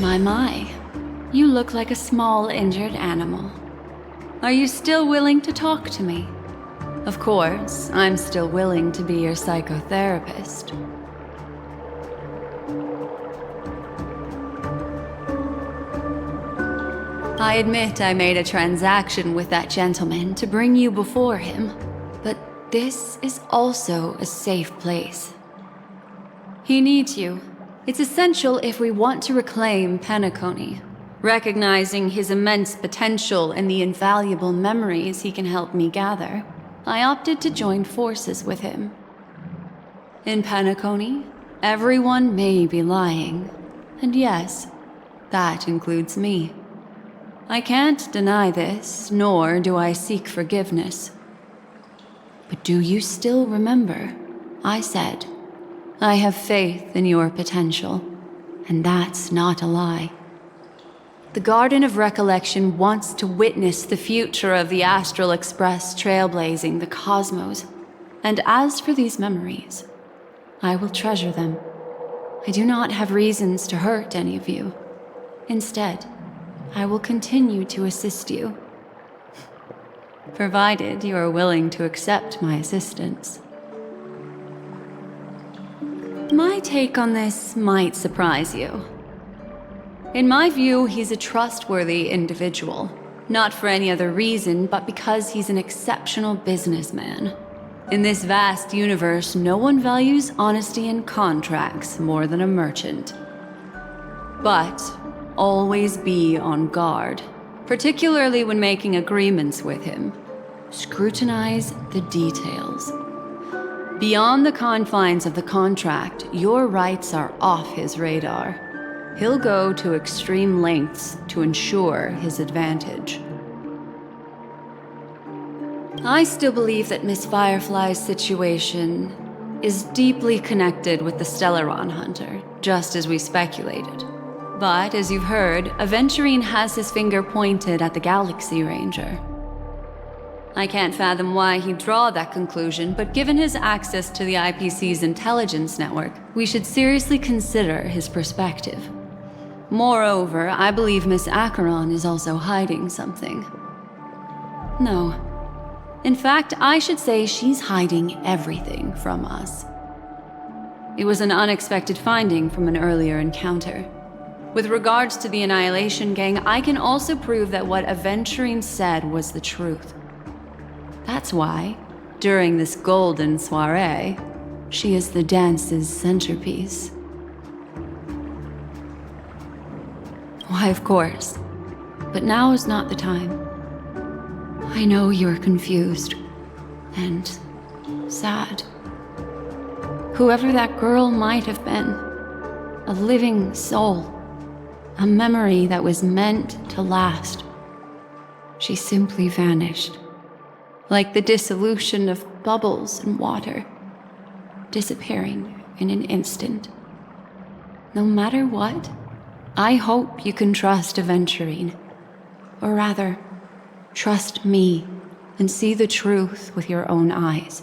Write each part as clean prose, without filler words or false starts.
My. You look like a small injured animal. Are you still willing to talk to me? Of course, I'm still willing to be your psychotherapist. I admit I made a transaction with that gentleman to bring you before him, but this is also a safe place. He needs you. It's essential if we want to reclaim Penacony. Recognizing his immense potential and the invaluable memories he can help me gather, I opted to join forces with him. In Penacony, everyone may be lying, and yes, that includes me. I can't deny this, nor do I seek forgiveness. But do you still remember? I said, I have faith in your potential, and that's not a lie. The Garden of Recollection wants to witness the future of the Astral Express trailblazing the cosmos. And as for these memories, I will treasure them. I do not have reasons to hurt any of you. Instead, I will continue to assist you, provided you are willing to accept my assistance. My take on this might surprise you. In my view, he's a trustworthy individual, not for any other reason, but because he's an exceptional businessman. In this vast universe, no one values honesty in contracts more than a merchant. But always be on guard, particularly when making agreements with him. Scrutinize the details. Beyond the confines of the contract, your rights are off his radar. He'll go to extreme lengths to ensure his advantage. I still believe that Miss Firefly's situation is deeply connected with the Stellaron Hunter, just as we speculated. But, as you've heard, Aventurine has his finger pointed at the Galaxy Ranger. I can't fathom why he'd draw that conclusion, but given his access to the IPC's intelligence network, we should seriously consider his perspective. Moreover, I believe Miss Acheron is also hiding something. No. In fact, I should say she's hiding everything from us. It was an unexpected finding from an earlier encounter. With regards to the Annihilation Gang, I can also prove that what Aventurine said was the truth. That's why, during this golden soiree, she is the dance's centerpiece. Why, of course. But now is not the time. I know you're confused and sad. Whoever that girl might have been, a living soul. A memory that was meant to last. She simply vanished, like the dissolution of bubbles in water, disappearing in an instant. No matter what, I hope you can trust Aventurine, or rather, trust me and see the truth with your own eyes.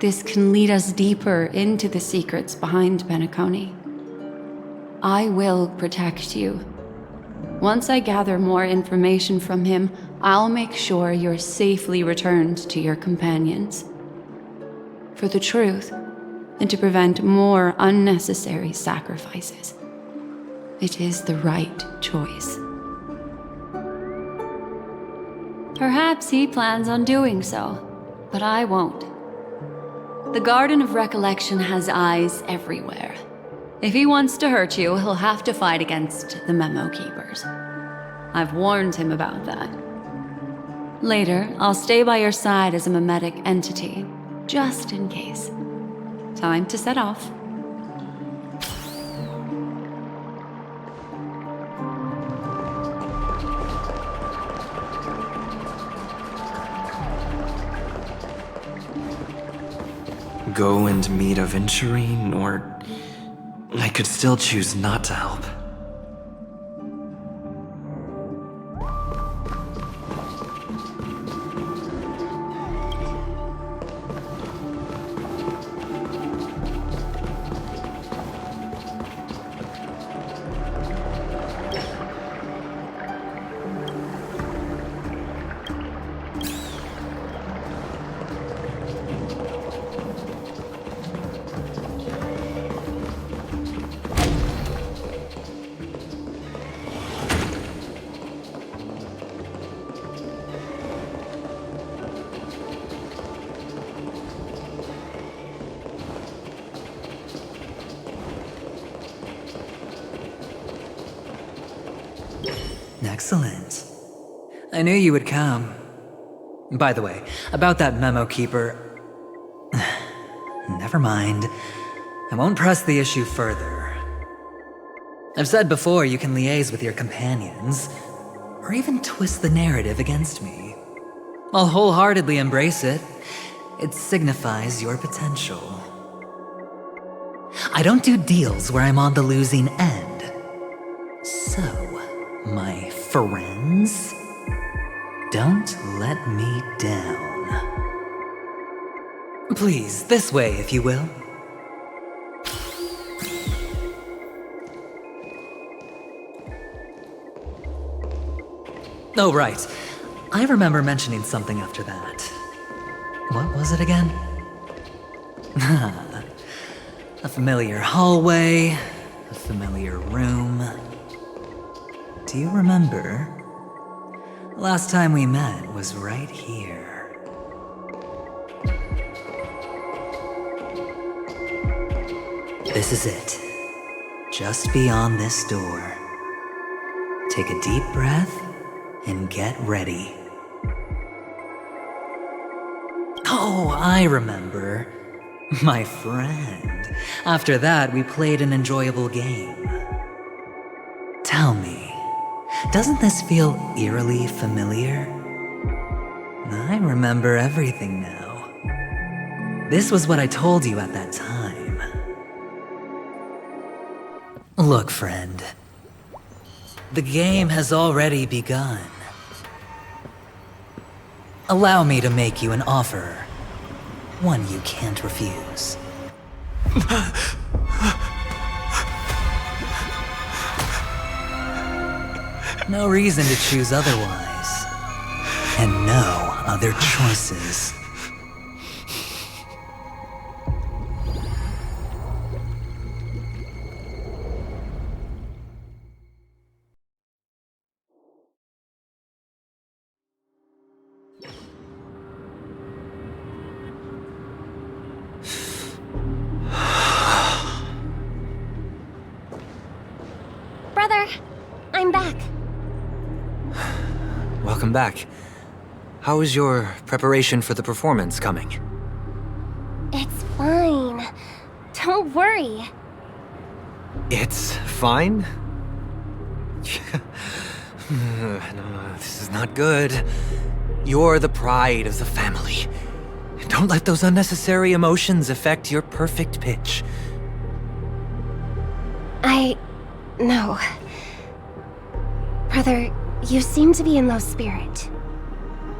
This can lead us deeper into the secrets behind Penacony. I will protect you. Once I gather more information from him, I'll make sure you're safely returned to your companions. For the truth, and to prevent more unnecessary sacrifices. It is the right choice. Perhaps he plans on doing so, but I won't. The Garden of Recollection has eyes everywhere. If he wants to hurt you, he'll have to fight against the Memo Keepers. I've warned him about that. Later, I'll stay by your side as a mimetic entity, just in case. Time to set off. Go and meet Aventurine, or I could still choose not to help. excellent. I knew you would come. By the way, about that memo keeper... Never mind. I won't press the issue further. I've said before you can liaise with your companions, or even twist the narrative against me. I'll wholeheartedly embrace it. It signifies your potential. I don't do deals where I'm on the losing end. So, my friends, don't let me down. Please, this way, if you will. Oh, right. I remember mentioning something after that. What was it again? A familiar hallway, a familiar room. Do you remember? Last time we met was right here. This is it. Just beyond this door. Take a deep breath and get ready. Oh, I remember. My friend. After that, we played an enjoyable game. Tell me, doesn't this feel eerily familiar? I remember everything now. This was what I told you at that time. Look, friend. The game has already begun. Allow me to make you an offer. One you can't refuse. No reason to choose otherwise. And no other choices. Brother, I'm back. Welcome back. How is your preparation for the performance coming? It's fine. Don't worry. It's fine? No, this is not good. You're the pride of the family. Don't let those unnecessary emotions affect your perfect pitch. No. Brother, you seem to be in low spirit.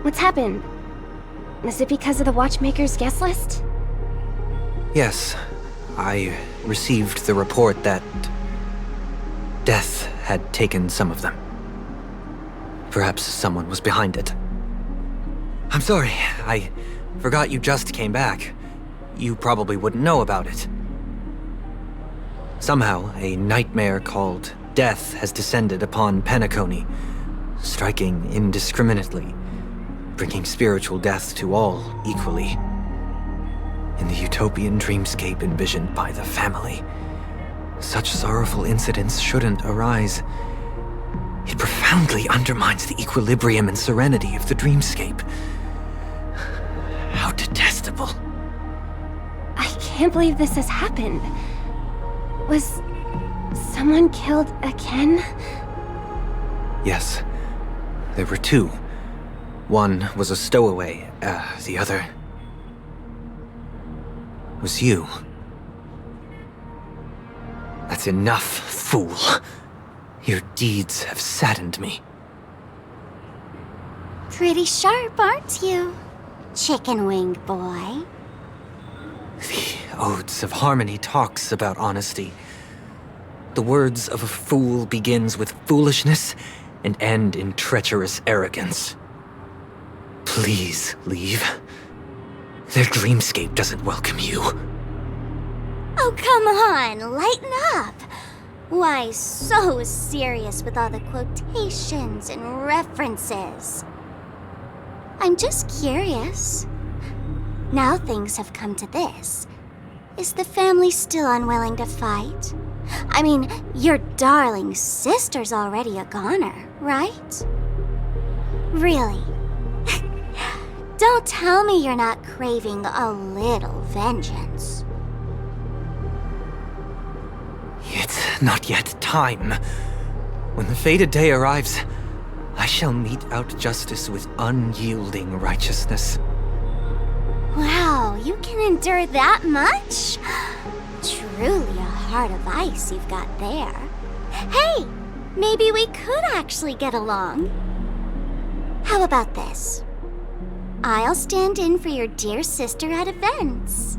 What's happened? Is it because of the Watchmaker's guest list? Yes, I received the report that death had taken some of them. Perhaps someone was behind it. I'm sorry, I forgot you just came back. You probably wouldn't know about it. Somehow, a nightmare called death has descended upon Penacony, striking indiscriminately, bringing spiritual death to all equally. In the utopian dreamscape envisioned by the family, such sorrowful incidents shouldn't arise. It profoundly undermines the equilibrium and serenity of the dreamscape. How detestable. I can't believe this has happened. Was someone killed again? Yes, there were two. One was a stowaway, the other was you. That's enough, fool. Your deeds have saddened me. Pretty sharp, aren't you, chicken-winged boy? The Odes of Harmony talks about honesty. The words of a fool begins with foolishness and end in treacherous arrogance. Please leave. Their dreamscape doesn't welcome you. Oh, come on, lighten up. Why so serious with all the quotations and references? I'm just curious. Now things have come to this. Is the family still unwilling to fight? I mean, your darling sister's already a goner. right? Really? Don't tell me you're not craving a little vengeance. It's not yet time. When the fated day arrives, I shall mete out justice with unyielding righteousness. Wow, you can endure that much? Truly a heart of ice you've got there. Hey, maybe we could actually get along. How about this? I'll stand in for your dear sister at events.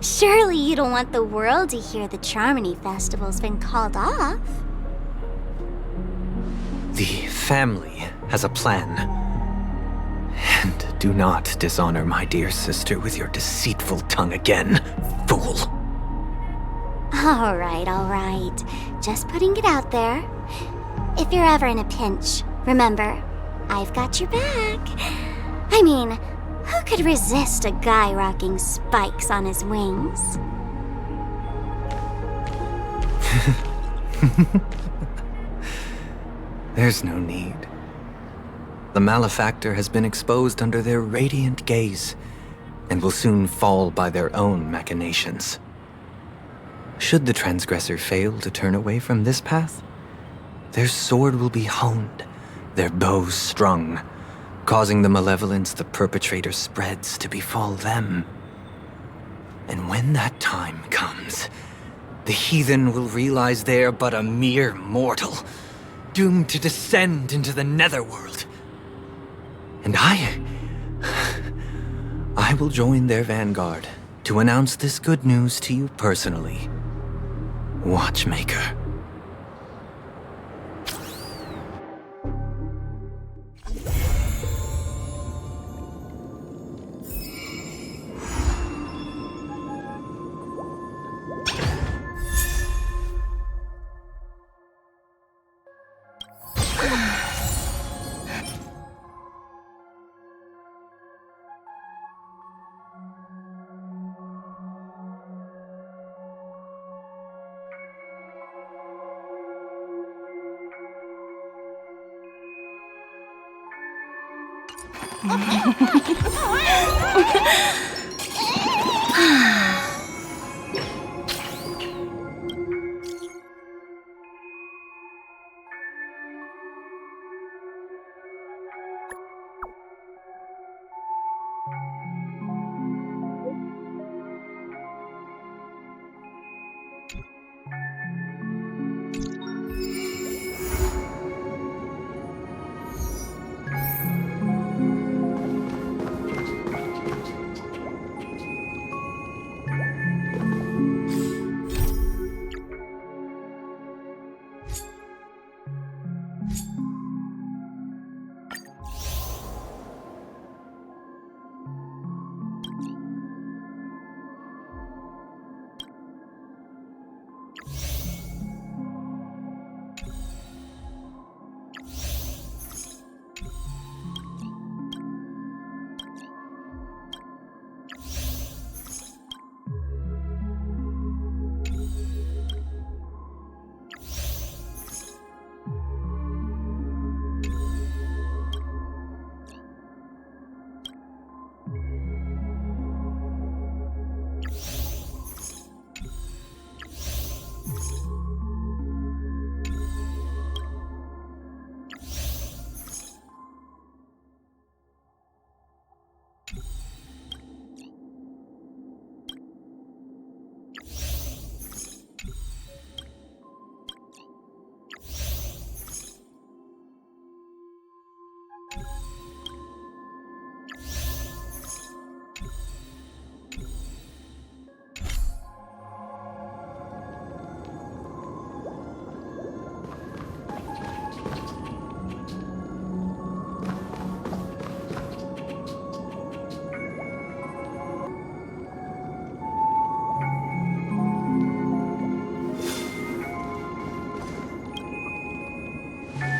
Surely you don't want the world to hear the Charmony Festival's been called off. The family has a plan. And do not dishonor my dear sister with your deceitful tongue again, fool. All right. Just putting it out there. If you're ever in a pinch, remember, I've got your back. I mean, who could resist a guy rocking spikes on his wings? There's no need. The malefactor has been exposed under their radiant gaze, and will soon fall by their own machinations. Should the transgressor fail to turn away from this path, their sword will be honed, their bow strung, causing the malevolence the perpetrator spreads to befall them. And when that time comes, the heathen will realize they are but a mere mortal, doomed to descend into the netherworld. And I will join their vanguard to announce this good news to you personally, Watchmaker.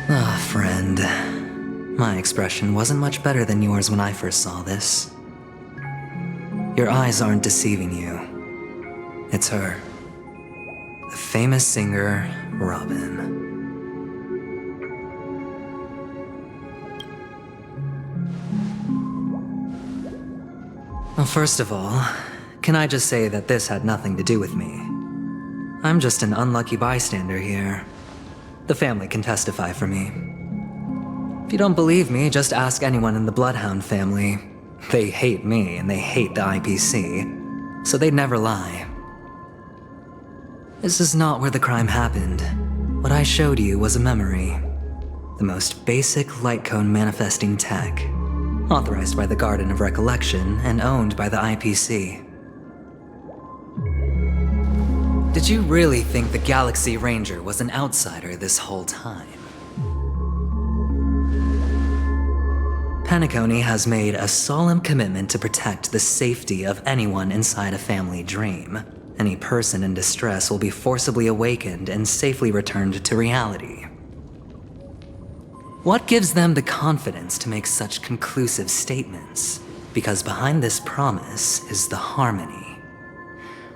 Ah, friend. My expression wasn't much better than yours when I first saw this. Your eyes aren't deceiving you. It's her. The famous singer, Robin. Well, first of all, can I just say that this had nothing to do with me? I'm just an unlucky bystander here. The family can testify for me. If you don't believe me, just ask anyone in the Bloodhound family. They hate me and they hate the IPC, so they'd never lie. This is not where the crime happened. What I showed you was a memory. The most basic light cone manifesting tech, authorized by the Garden of Recollection and owned by the IPC. Did you really think the Galaxy Ranger was an outsider this whole time? Penacony has made a solemn commitment to protect the safety of anyone inside a family dream. Any person in distress will be forcibly awakened and safely returned to reality. What gives them the confidence to make such conclusive statements? Because behind this promise is the harmony.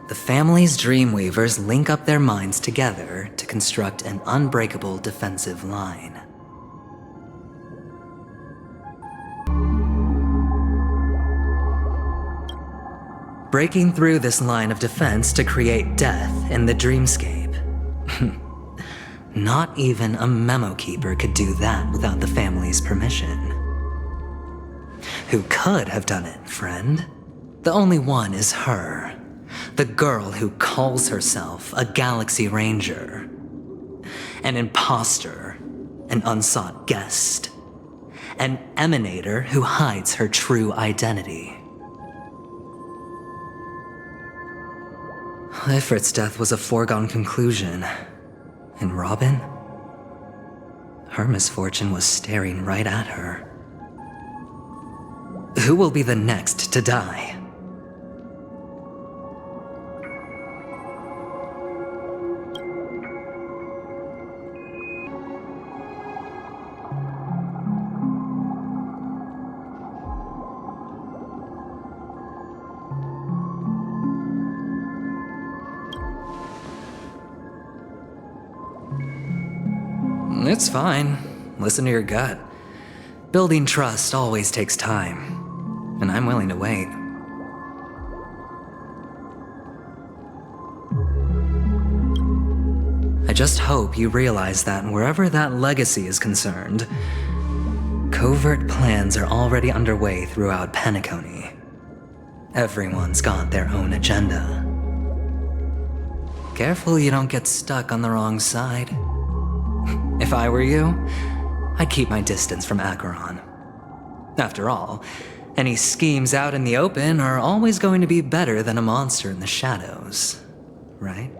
The family's Dreamweavers link up their minds together to construct an unbreakable defensive line. Breaking through this line of defense to create death in the dreamscape. Not even a memo keeper could do that without the family's permission. Who could have done it, friend? The only one is her. The girl who calls herself a Galaxy Ranger. An imposter. An unsought guest. An emanator who hides her true identity. Ifrit's death was a foregone conclusion. And Robin? Her misfortune was staring right at her. Who will be the next to die? It's fine. Listen to your gut. Building trust always takes time, and I'm willing to wait. I just hope you realize that wherever that legacy is concerned, covert plans are already underway throughout Penacony. Everyone's got their own agenda. Careful you don't get stuck on the wrong side. If I were you, I'd keep my distance from Acheron. After all, any schemes out in the open are always going to be better than a monster in the shadows, right?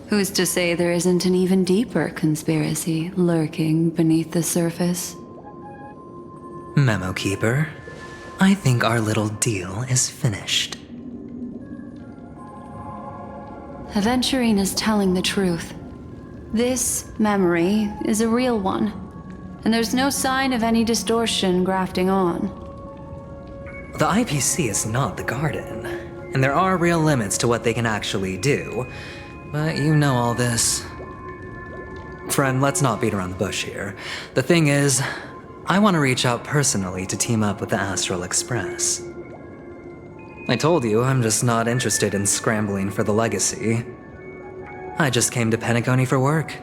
Who's to say there isn't an even deeper conspiracy lurking beneath the surface? Memo Keeper, I think our little deal is finished. Aventurine is telling the truth. This memory is a real one, and there's no sign of any distortion grafting on. The IPC is not the Garden, and there are real limits to what they can actually do, but you know all this. Friend, let's not beat around the bush here. The thing is, I want to reach out personally to team up with the Astral Express. I told you I'm just not interested in scrambling for the legacy. I just came to Penacony for work.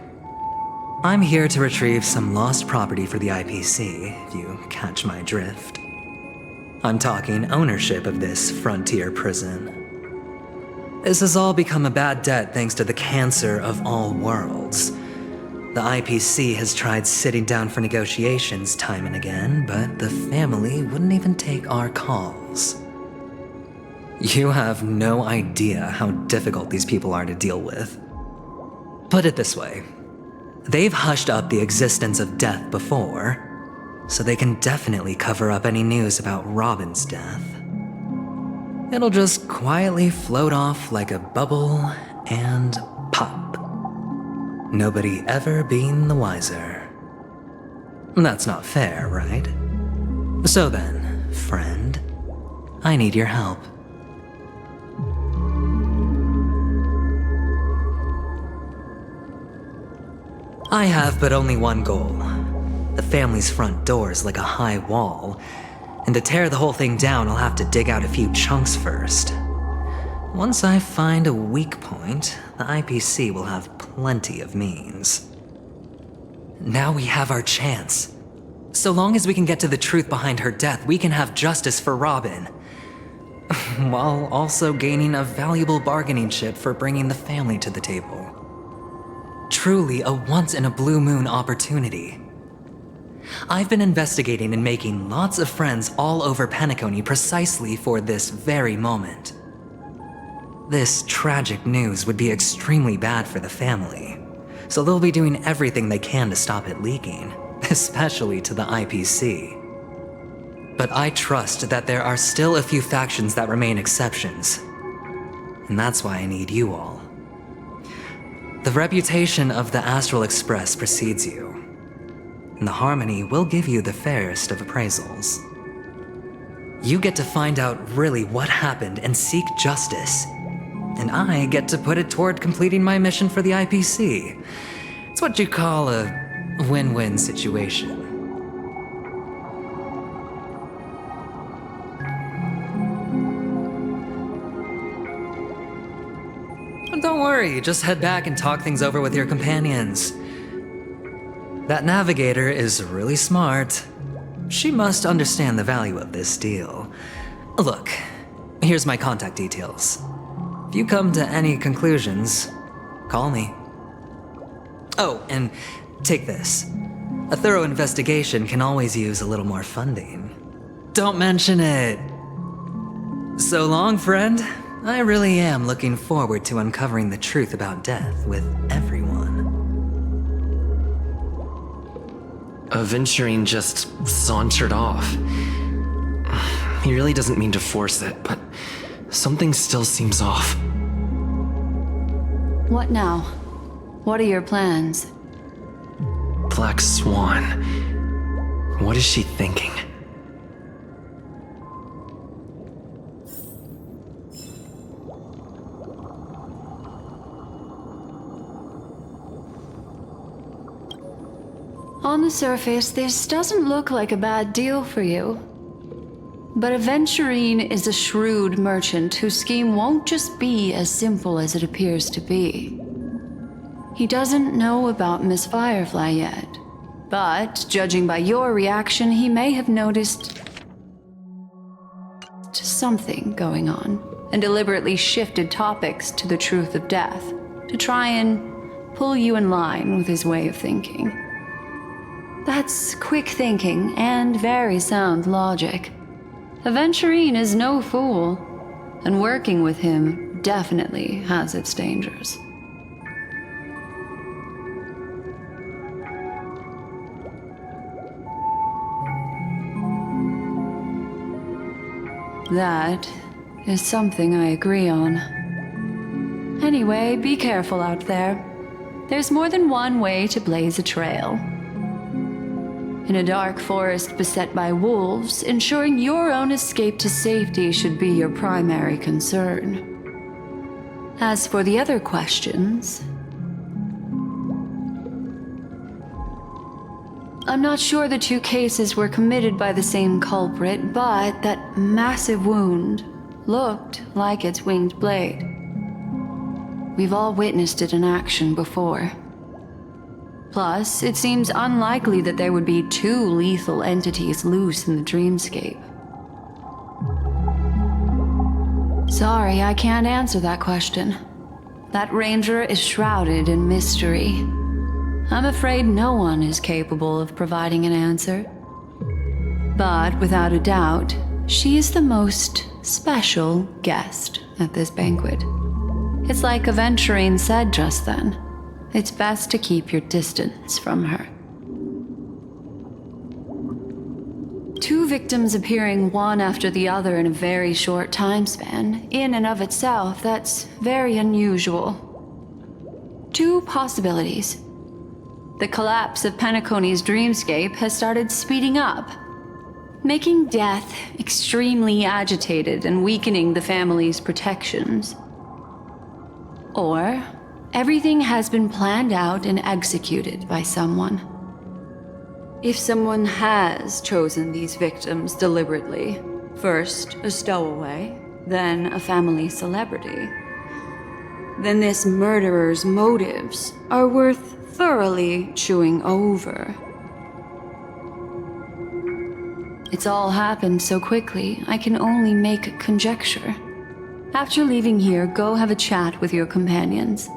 I'm here to retrieve some lost property for the IPC, if you catch my drift. I'm talking ownership of this frontier prison. This has all become a bad debt thanks to the cancer of all worlds. The IPC has tried sitting down for negotiations time and again, but the family wouldn't even take our calls. You have no idea how difficult these people are to deal with. Put it this way, they've hushed up the existence of death before, so they can definitely cover up any news about Robin's death. It'll just quietly float off like a bubble and pop. Nobody ever being the wiser. That's not fair, right? So then, friend, I need your help. I have but only one goal. The family's front door is like a high wall, And to tear the whole thing down, I'll have to dig out a few chunks first. Once I find a weak point, the IPC will have plenty of means. Now we have our chance. So long as we can get to the truth behind her death, we can have justice for Robin. While also gaining a valuable bargaining chip for bringing the family to the table. Truly a once-in-a-blue-moon opportunity. I've been investigating and making lots of friends all over Penacony precisely for this very moment. This tragic news would be extremely bad for the family, so they'll be doing everything they can to stop it leaking, especially to the IPC. But I trust that there are still a few factions that remain exceptions, and that's why I need you all. The reputation of the Astral Express precedes you, and the Harmony will give you the fairest of appraisals. You get to find out really what happened and seek justice, and I get to put it toward completing my mission for the IPC. It's what you call a win-win situation. Don't worry, just head back and talk things over with your companions. That navigator is really smart. She must understand the value of this deal. Look, here's my contact details. If you come to any conclusions, call me. Oh, and take this. A thorough investigation can always use a little more funding. Don't mention it. So long, friend. I really am looking forward to uncovering the truth about death with everyone. Aventurine just sauntered off. He really doesn't mean to force it, but something still seems off. What now? What are your plans? Black Swan. What is she thinking? On the surface, this doesn't look like a bad deal for you. But Aventurine is a shrewd merchant whose scheme won't just be as simple as it appears to be. He doesn't know about Miss Firefly yet, but judging by your reaction, he may have noticed something going on and deliberately shifted topics to the truth of death to try and pull you in line with his way of thinking. That's quick thinking and very sound logic. Aventurine is no fool, and working with him definitely has its dangers. That is something I agree on. Anyway, be careful out there. There's more than one way to blaze a trail. In a dark forest beset by wolves, ensuring your own escape to safety should be your primary concern. As for the other questions, I'm not sure the two cases were committed by the same culprit, but that massive wound looked like its winged blade. We've all witnessed it in action before. Plus, it seems unlikely that there would be two lethal entities loose in the dreamscape. Sorry, I can't answer that question. That ranger is shrouded in mystery. I'm afraid no one is capable of providing an answer. But without a doubt, she is the most special guest at this banquet. It's like Aventurine said just then. It's best to keep your distance from her. Two victims appearing one after the other in a very short time span, in and of itself, that's very unusual. Two possibilities. The collapse of Penacony's dreamscape has started speeding up, making death extremely agitated and weakening the family's protections. Or everything has been planned out and executed by someone. If someone has chosen these victims deliberately, first a stowaway, then a family celebrity, then this murderer's motives are worth thoroughly chewing over. It's all happened so quickly, I can only make conjecture. After leaving here, go have a chat with your companions.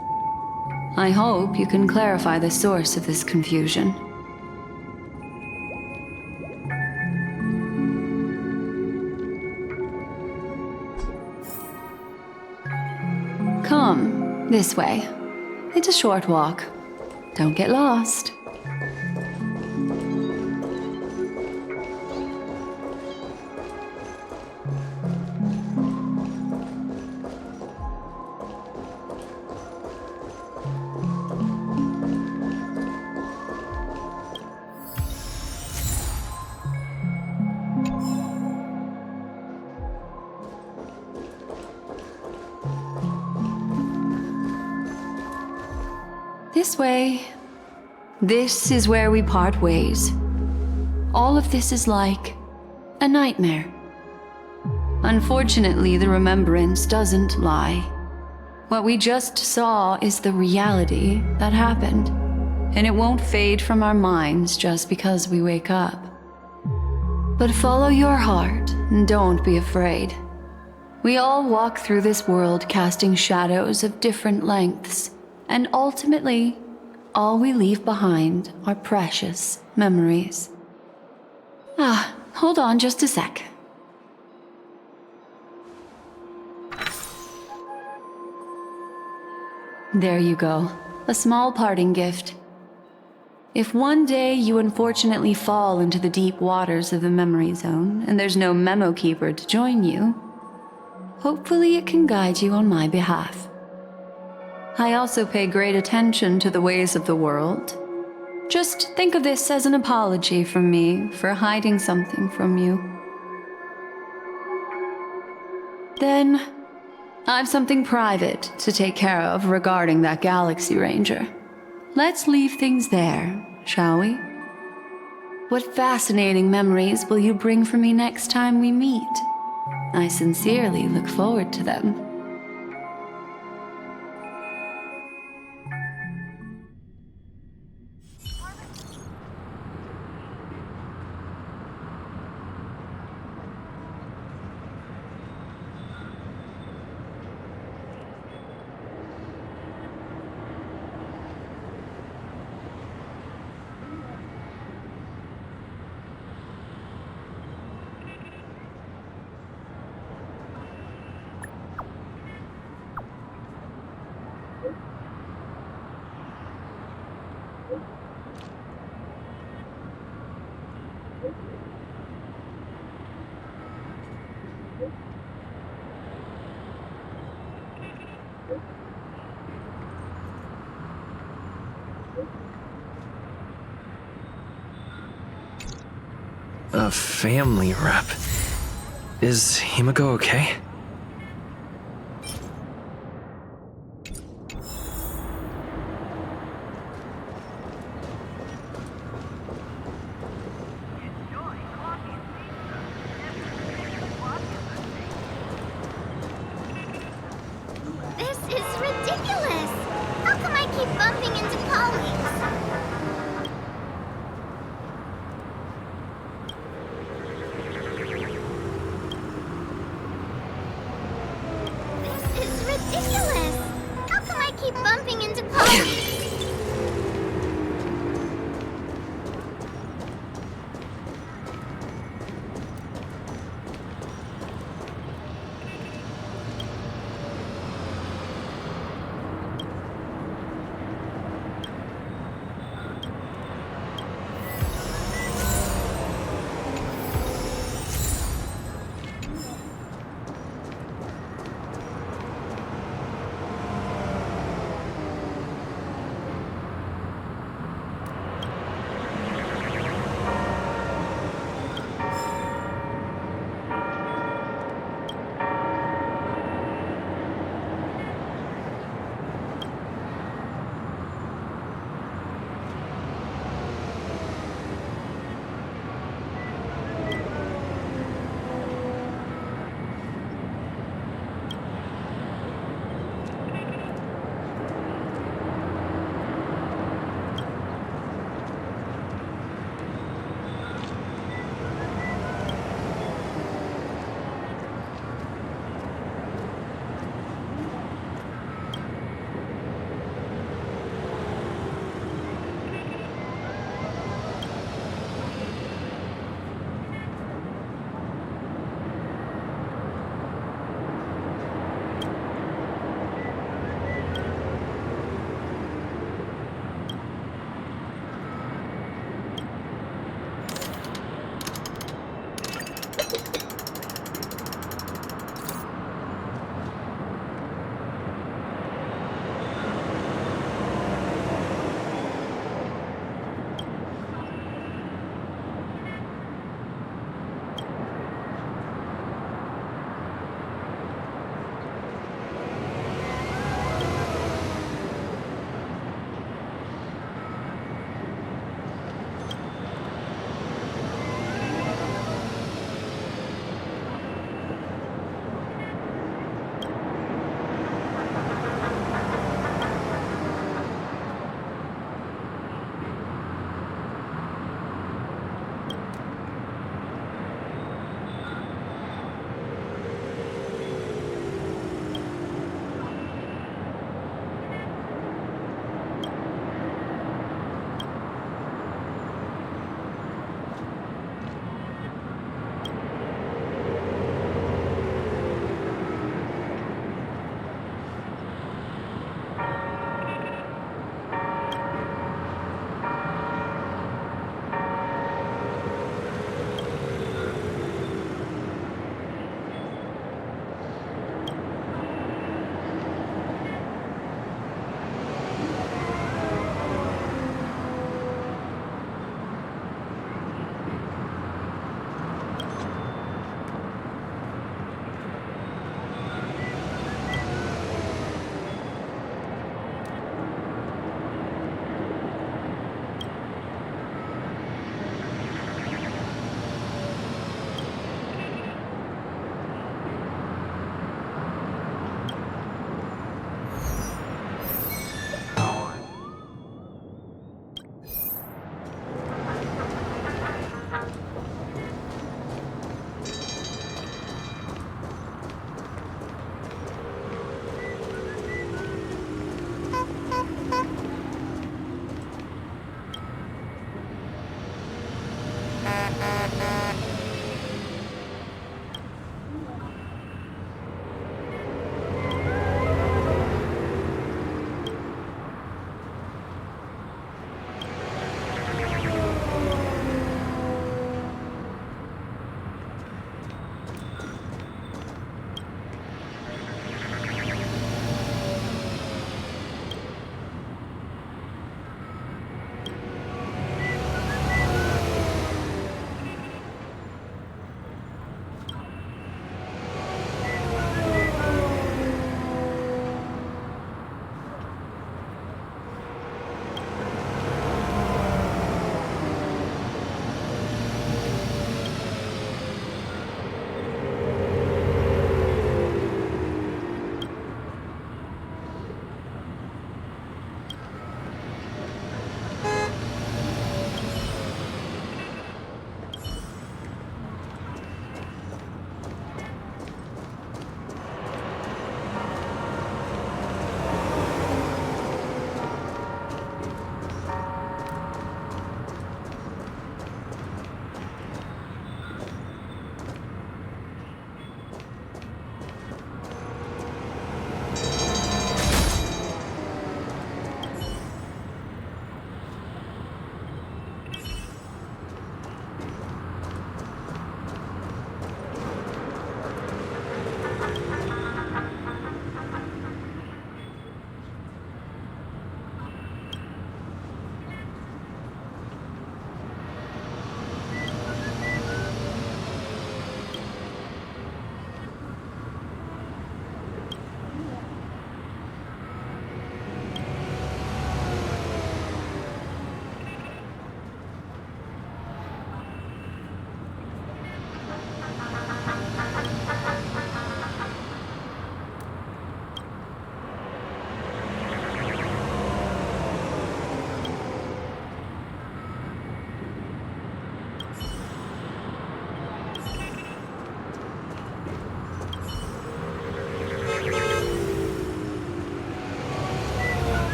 I hope you can clarify the source of this confusion. Come, this way. It's a short walk. Don't get lost. This way. This is where we part ways. All of this is like a nightmare. Unfortunately, the remembrance doesn't lie. What we just saw is the reality that happened, and it won't fade from our minds just because we wake up. But follow your heart and don't be afraid. We all walk through this world casting shadows of different lengths. And ultimately, all we leave behind are precious memories. Hold on just a sec. There you go. A small parting gift. If one day you unfortunately fall into the deep waters of the memory zone and there's no memo keeper to join you, hopefully it can guide you on my behalf. I also pay great attention to the ways of the world. Just think of this as an apology from me for hiding something from you. Then, I've something private to take care of regarding that Galaxy Ranger. Let's leave things there, shall we? What fascinating memories will you bring for me next time we meet? I sincerely look forward to them. A family rep. Is Himiko okay? This is ridiculous! How come I keep bumping into colleagues? This is ridiculous! How come I keep bumping into colleagues?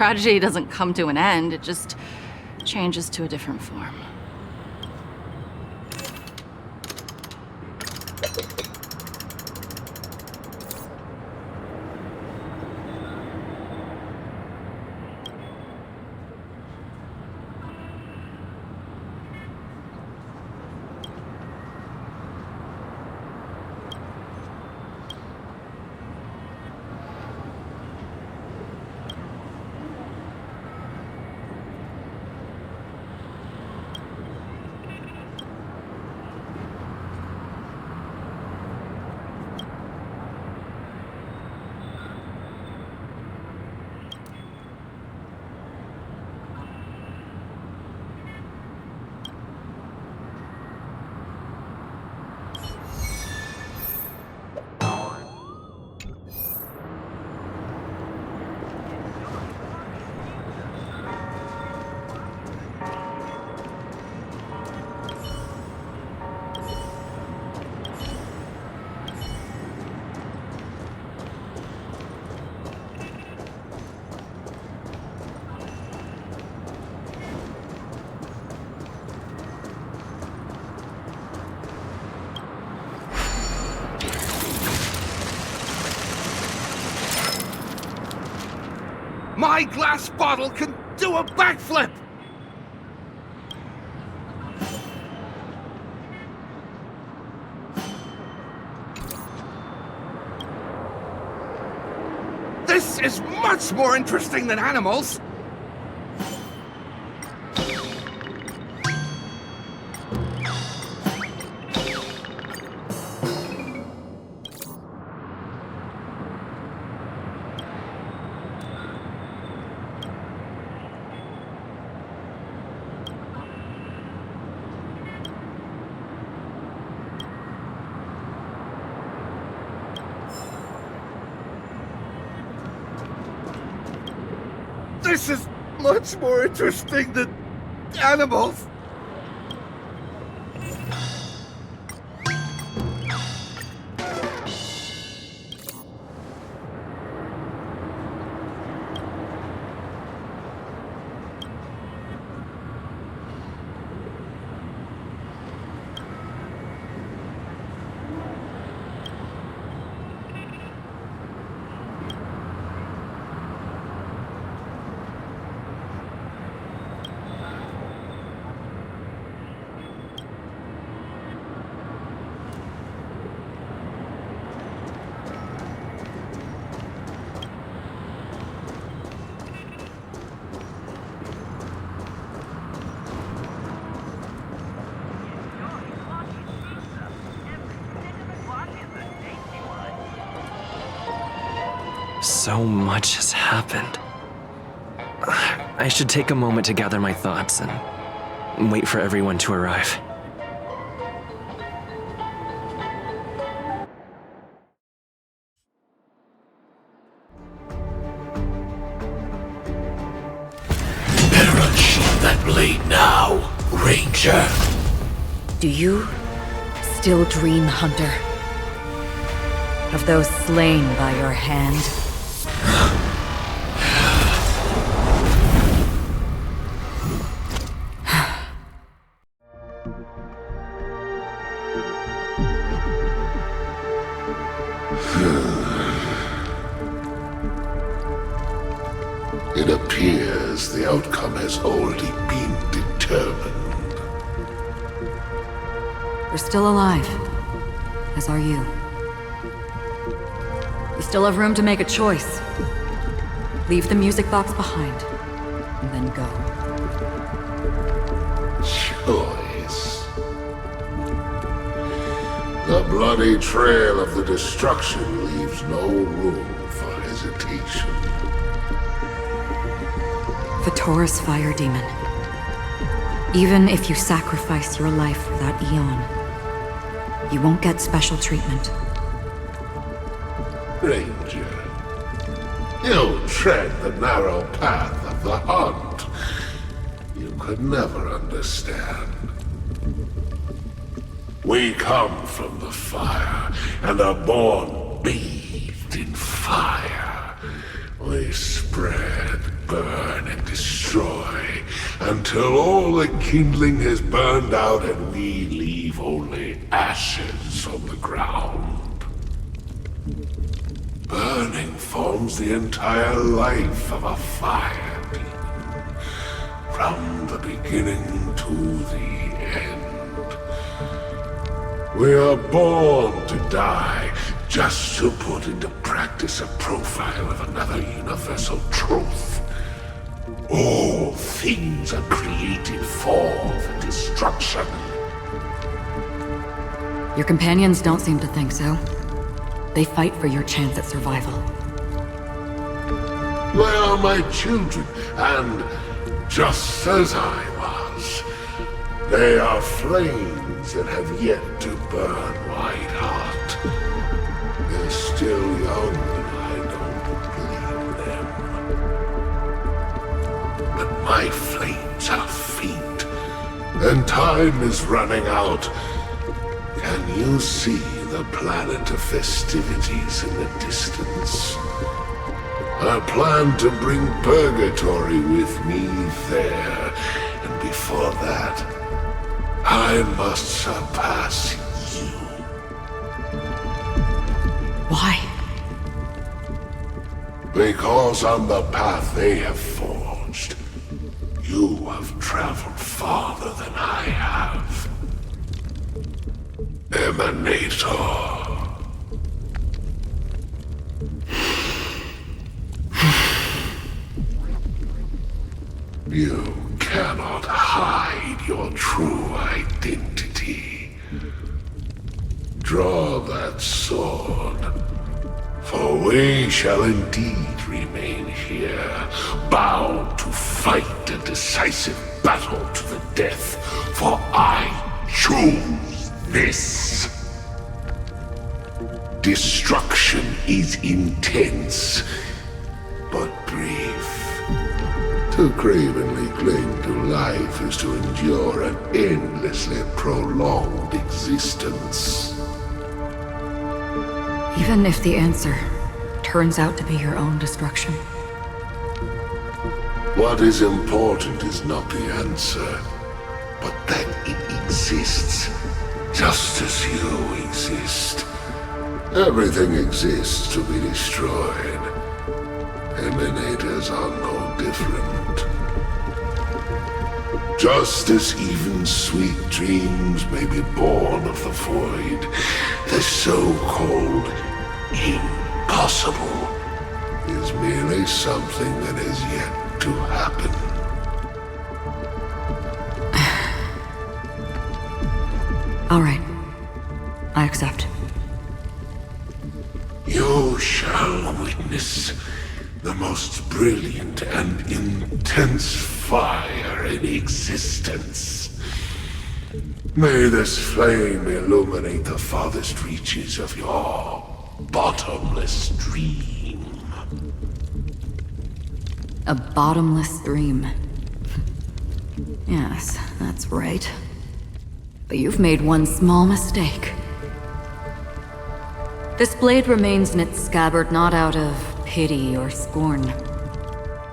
tragedy doesn't come to an end, it just changes to a different form. My glass bottle can do a backflip! This is much more interesting than animals! This is much more interesting than animals. So much has happened. I should take a moment to gather my thoughts and wait for everyone to arrive. Better unsheath that blade now, Ranger. Do you still dream, Hunter? Of those slain by your hand? It appears the outcome has already been determined. You're still alive, as are you. You still have room to make a choice. Leave the music box behind, and then go. Choice. The bloody trail of the destruction leaves no room for hesitation. Taurus Fire Demon. Even if you sacrifice your life for that Eon, you won't get special treatment. Ranger, you tread the narrow path of the hunt. You could never understand. We come from the fire, and are born bathed in fire. We spread burn and destroy until all the kindling has burned out and we leave only ashes on the ground. Burning forms the entire life of a fire demon, from the beginning to the end. We are born to die just to put into practice a profile of another universal truth. All things are created for the destruction. Your companions don't seem to think so. They fight for your chance at survival. They are my children, and just as I was, they are flames that have yet to burn white hot. They're still young, and I don't blame them. But my flames are faint, and time is running out. Can you see the planet of festivities in the distance? I plan to bring Purgatory with me there, and before that, I must surpass you. Why? Because on the path they have forged, you have traveled farther than I have. Emanator. You cannot hide your true identity. Draw that sword, for we shall indeed remain here, bound to fight a decisive battle to the death, for I choose this. Destruction is intense, but brief. To cravenly cling to life is to endure an endlessly prolonged existence. Even if the answer turns out to be your own destruction. What is important is not the answer, but that it exists, just as you exist. Everything exists to be destroyed. Emanators are no different. Just as even sweet dreams may be born of the void, the so-called impossible is merely something that is yet to happen. All right. I accept. You shall witness the most brilliant and intense fire in existence. May this flame illuminate the farthest reaches of your bottomless dream. A bottomless dream. Yes, that's right. But you've made one small mistake. This blade remains in its scabbard not out of pity or scorn.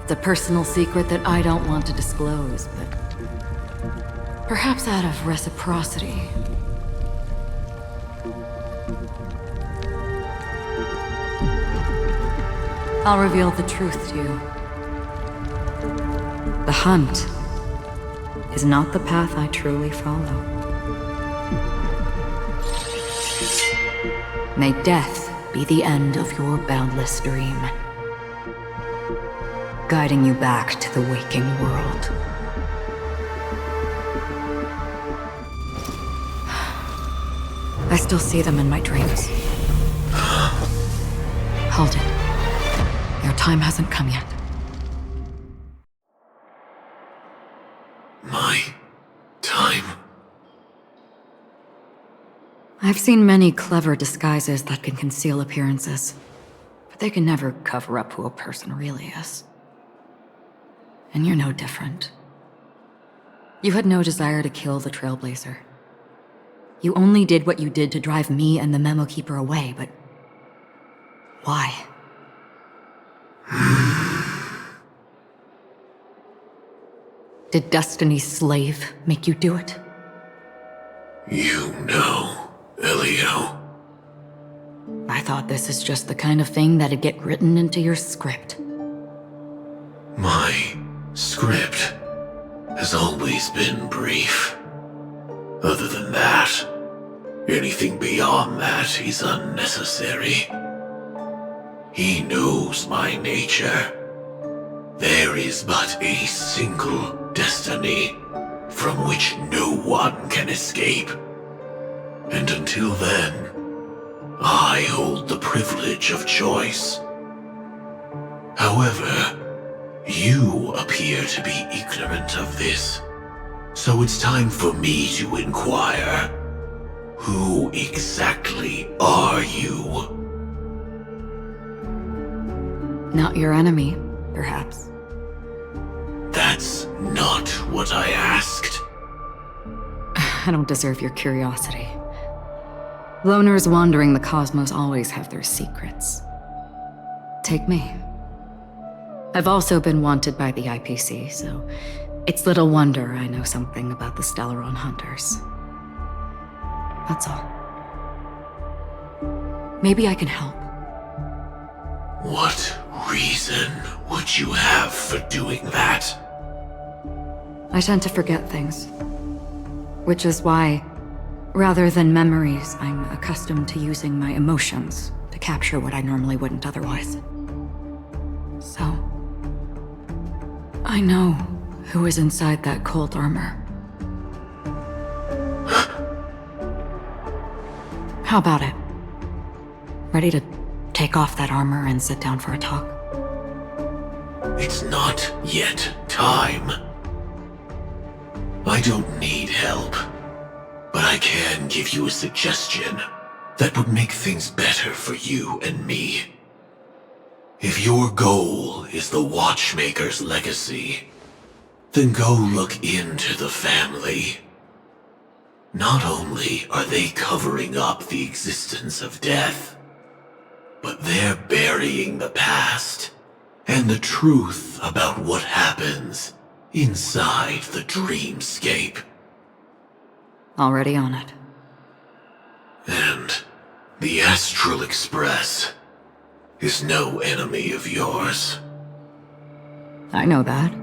It's a personal secret that I don't want to disclose, but perhaps out of reciprocity. I'll reveal the truth to you. The hunt is not the path I truly follow. May death be the end of your boundless dream, guiding you back to the waking world. I still see them in my dreams. Hold it. Your time hasn't come yet. My time? I've seen many clever disguises that can conceal appearances, but they can never cover up who a person really is. And you're no different. You had no desire to kill the Trailblazer. You only did what you did to drive me and the Memo Keeper away, but why? Did Destiny's slave make you do it? You know, Elio. I thought this is just the kind of thing that'd get written into your script. My script has always been brief. Other than that, anything beyond that is unnecessary. He knows my nature. There is but a single destiny from which no one can escape. And until then, I hold the privilege of choice. However, you appear to be ignorant of this, so it's time for me to inquire. Who exactly are you? Not your enemy, perhaps. That's not what I asked. I don't deserve your curiosity. Loners wandering the cosmos always have their secrets. Take me. I've also been wanted by the IPC, so it's little wonder I know something about the Stellaron Hunters. That's all. Maybe I can help. What reason would you have for doing that? I tend to forget things. Which is why, rather than memories, I'm accustomed to using my emotions to capture what I normally wouldn't otherwise. So, I know who is inside that cold armor. How about it? Ready to take off that armor and sit down for a talk? It's not yet time. I don't need help, but I can give you a suggestion that would make things better for you and me. If your goal is the Watchmaker's legacy, then go look into the family. Not only are they covering up the existence of death, but they're burying the past and the truth about what happens inside the dreamscape. Already on it. And the Astral Express is no enemy of yours. I know that.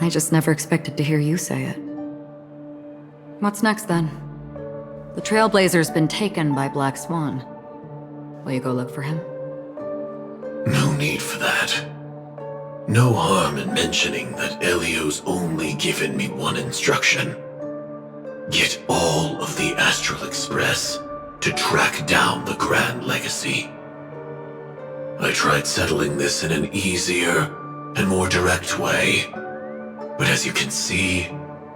I just never expected to hear you say it. What's next, then? The Trailblazer's been taken by Black Swan. Will you go look for him? No need for that. No harm in mentioning that Elio's only given me one instruction. Get all of the Astral Express to track down the Grand Legacy. I tried settling this in an easier and more direct way, but as you can see,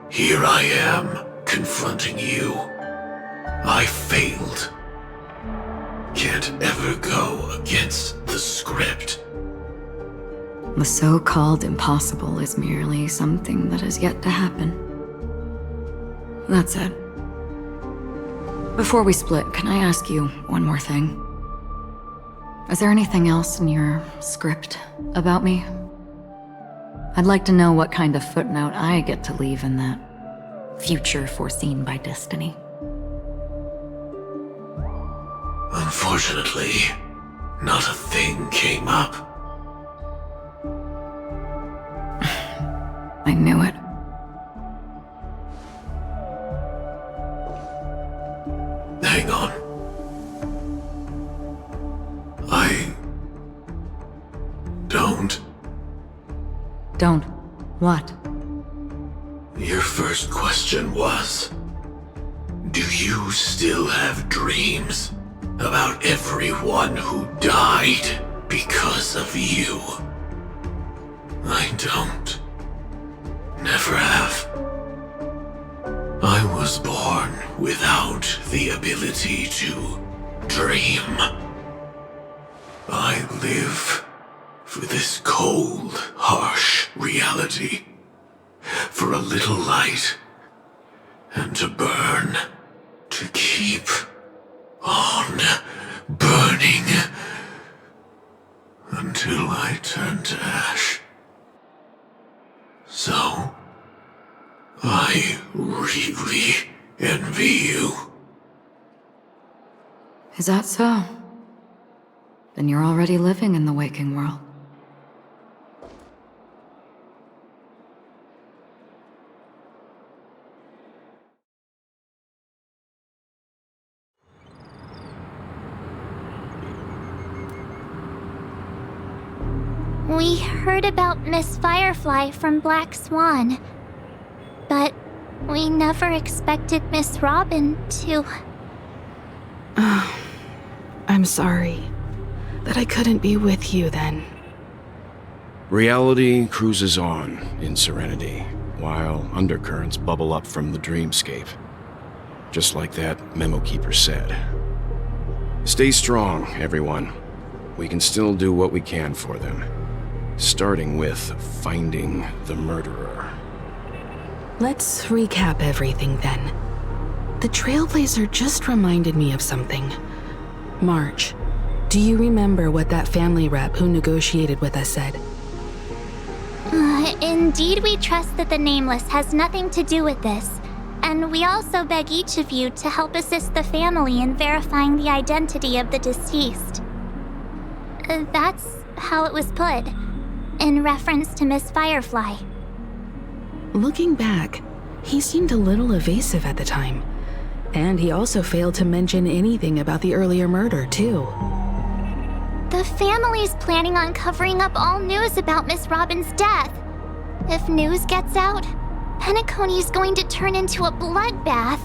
here I am confronting you. I failed. Can't ever go against the script. The so-called impossible is merely something that has yet to happen. That's it. Before we split, can I ask you one more thing? Is there anything else in your script about me? I'd like to know what kind of footnote I get to leave in that future foreseen by destiny. Unfortunately, not a thing came up. I knew it. Hang on. I don't. Don't. What? Your first question was, do you still have dreams about everyone who died because of you? I don't. Never have. I was born without the ability to dream. I live for this cold, harsh reality. For a little light, and to burn, to keep on burning, until I turn to ash. So, really envy you. Is that so? Then you're already living in the waking world. We heard about Miss Firefly from Black Swan, but we never expected Miss Robin to... I'm sorry that I couldn't be with you then. Reality cruises on in serenity, while undercurrents bubble up from the dreamscape. Just like that memo keeper said. Stay strong, everyone. We can still do what we can for them. Starting with finding the murderer. Let's recap everything then. The Trailblazer just reminded me of something. March, do you remember what that family rep who negotiated with us said? Indeed, we trust that the Nameless has nothing to do with this, and we also beg each of you to help assist the family in verifying the identity of the deceased. That's how it was put, in reference to Miss Firefly. Looking back, he seemed a little evasive at the time, and he also failed to mention anything about the earlier murder, too. The family's planning on covering up all news about Miss Robin's death. If news gets out, Penacony's going to turn into a bloodbath.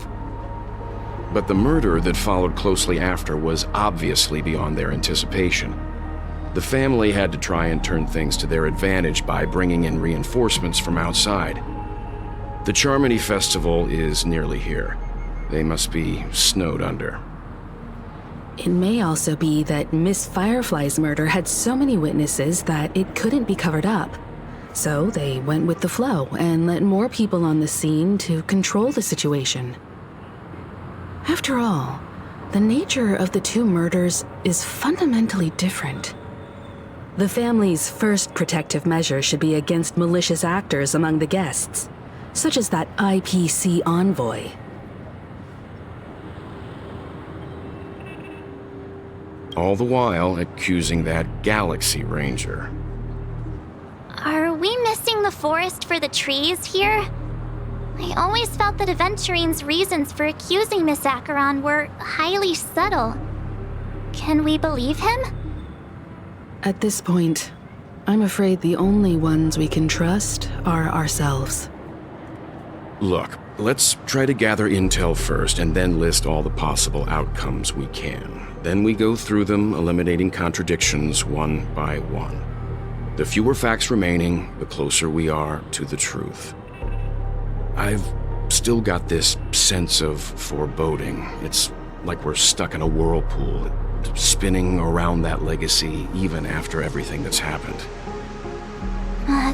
But the murder that followed closely after was obviously beyond their anticipation. The family had to try and turn things to their advantage by bringing in reinforcements from outside. The Charmony Festival is nearly here. They must be snowed under. It may also be that Miss Firefly's murder had so many witnesses that it couldn't be covered up. So they went with the flow and let more people on the scene to control the situation. After all, the nature of the two murders is fundamentally different. The family's first protective measure should be against malicious actors among the guests, such as that IPC envoy. All the while accusing that Galaxy Ranger. Are we missing the forest for the trees here? I always felt that Aventurine's reasons for accusing Miss Acheron were highly subtle. Can we believe him? At this point, I'm afraid the only ones we can trust are ourselves. Look, let's try to gather intel first and then list all the possible outcomes we can. Then we go through them, eliminating contradictions one by one. The fewer facts remaining, the closer we are to the truth. I've still got this sense of foreboding. It's like we're stuck in a whirlpool, spinning around that legacy even after everything that's happened.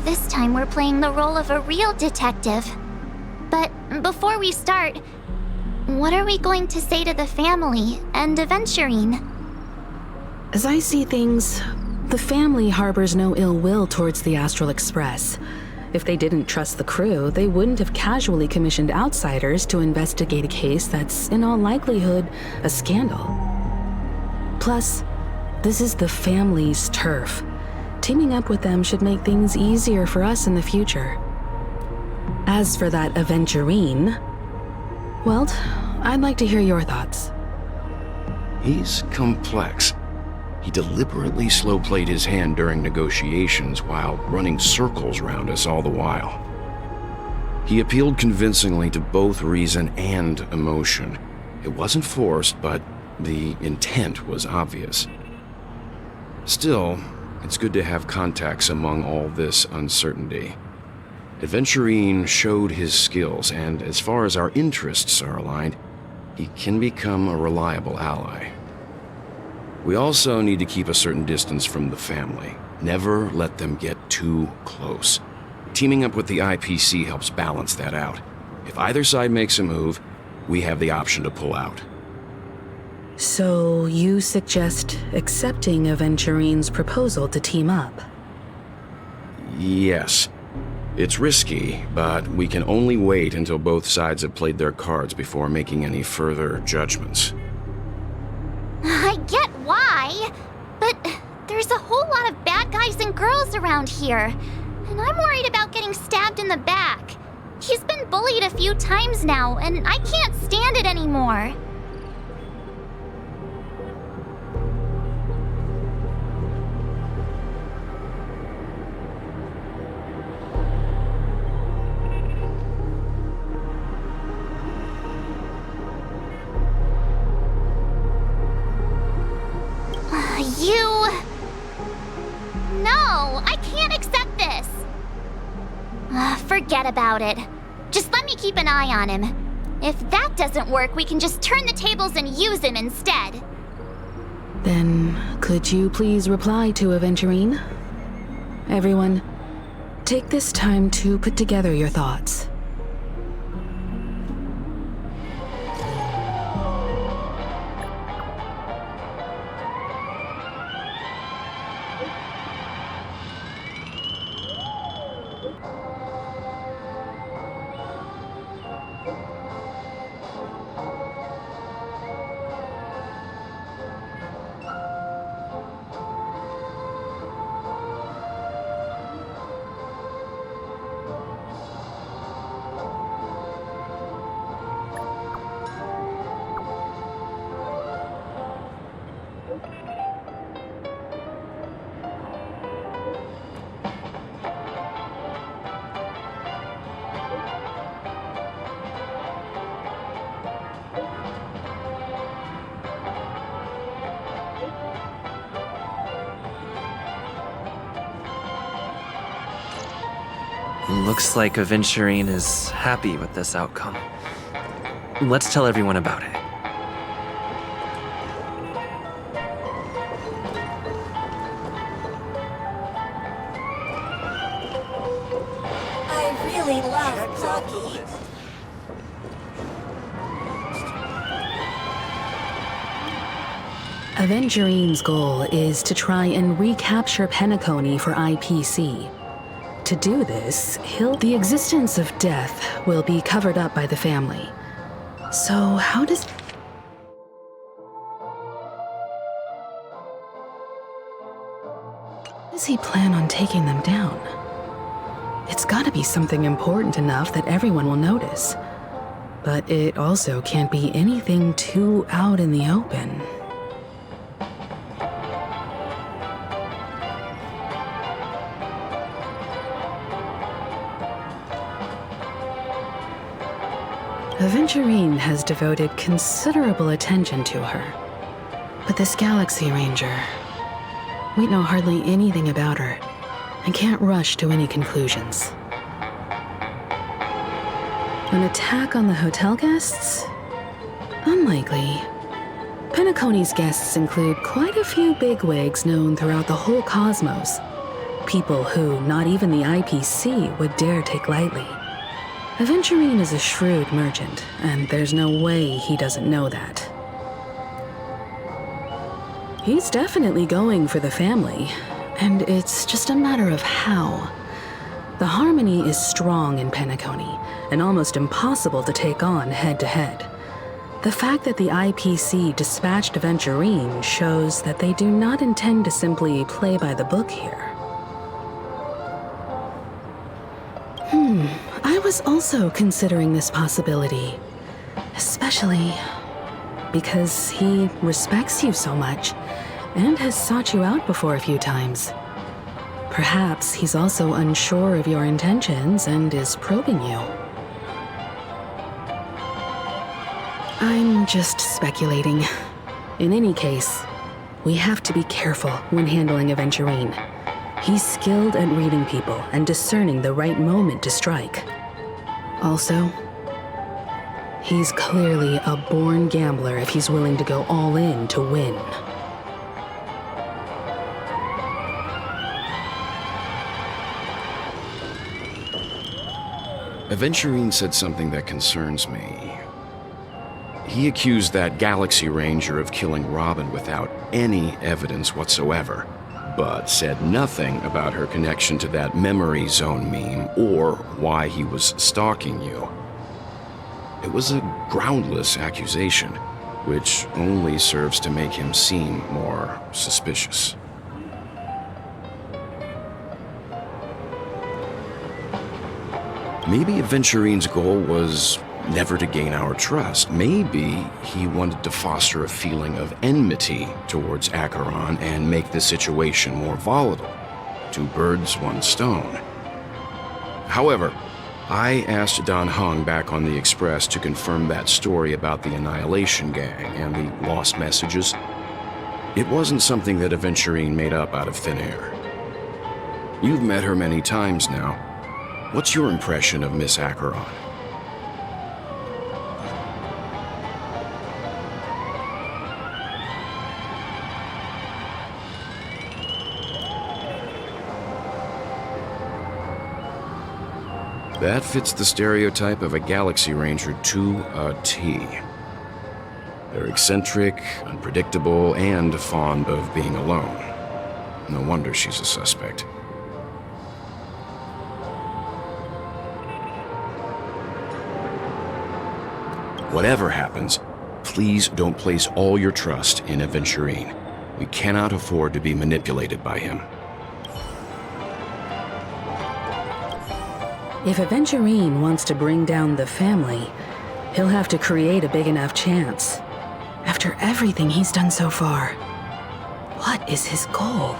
This time we're playing the role of a real detective. But before we start, what are we going to say to the family and Aventurine? As I see things, the family harbors no ill will towards the Astral Express. If they didn't trust the crew, they wouldn't have casually commissioned outsiders to investigate a case that's, in all likelihood, a scandal. Plus, this is the family's turf. Teaming up with them should make things easier for us in the future. As for that Aventurine, well, I'd like to hear your thoughts. He's complex. He deliberately slow-played his hand during negotiations while running circles around us all the while. He appealed convincingly to both reason and emotion. It wasn't forced, but the intent was obvious. Still, it's good to have contacts among all this uncertainty. Aventurine showed his skills, and as far as our interests are aligned, he can become a reliable ally. We also need to keep a certain distance from the family. Never let them get too close. Teaming up with the IPC helps balance that out. If either side makes a move, we have the option to pull out. So you suggest accepting Aventurine's proposal to team up? Yes. It's risky, but we can only wait until both sides have played their cards before making any further judgments. I get why, but there's a whole lot of bad guys and girls around here, and I'm worried about getting stabbed in the back. He's been bullied a few times now, and I can't stand it anymore. No, I can't accept this. Forget about it. Just let me keep an eye on him. If that doesn't work, we can just turn the tables and use him instead. Then, could you please reply to Aventurine? Everyone, take this time to put together your thoughts. Looks like Aventurine is happy with this outcome. Let's tell everyone about it. I really love Lucky. Aventurine's goal is to try and recapture Penacony for IPC. To do this, the existence of death will be covered up by the family. So how does he plan on taking them down? It's gotta be something important enough that everyone will notice. But it also can't be anything too out in the open. Aventurine has devoted considerable attention to her. But this Galaxy Ranger, we know hardly anything about her and can't rush to any conclusions. An attack on the hotel guests? Unlikely. Penacony's guests include quite a few bigwigs known throughout the whole cosmos. People who not even the IPC would dare take lightly. Aventurine is a shrewd merchant, and there's no way he doesn't know that. He's definitely going for the family, and it's just a matter of how. The harmony is strong in Penacony, and almost impossible to take on head-to-head. The fact that the IPC dispatched Aventurine shows that they do not intend to simply play by the book here. I was also considering this possibility, especially because he respects you so much and has sought you out before a few times. Perhaps he's also unsure of your intentions and is probing you. I'm just speculating. In any case, we have to be careful when handling Aventurine. He's skilled at reading people and discerning the right moment to strike. Also, he's clearly a born gambler if he's willing to go all in to win. Aventurine said something that concerns me. He accused that Galaxy Ranger of killing Robin without any evidence whatsoever. but said nothing about her connection to that memory zone meme or why he was stalking you. It was a groundless accusation, which only serves to make him seem more suspicious. Maybe Aventurine's goal was never to gain our trust. Maybe he wanted to foster a feeling of enmity towards Acheron and make the situation more volatile. 2 birds, 1 stone. However, I asked Don Hung back on the Express to confirm that story about the Annihilation Gang and the lost messages. It wasn't something that Aventurine made up out of thin air. You've met her many times now. What's your impression of Miss Acheron? That fits the stereotype of a Galaxy Ranger to a T. They're eccentric, unpredictable, and fond of being alone. No wonder she's a suspect. Whatever happens, please don't place all your trust in Aventurine. We cannot afford to be manipulated by him. If Aventurine wants to bring down the family, he'll have to create a big enough chance. After everything he's done so far, what is his goal?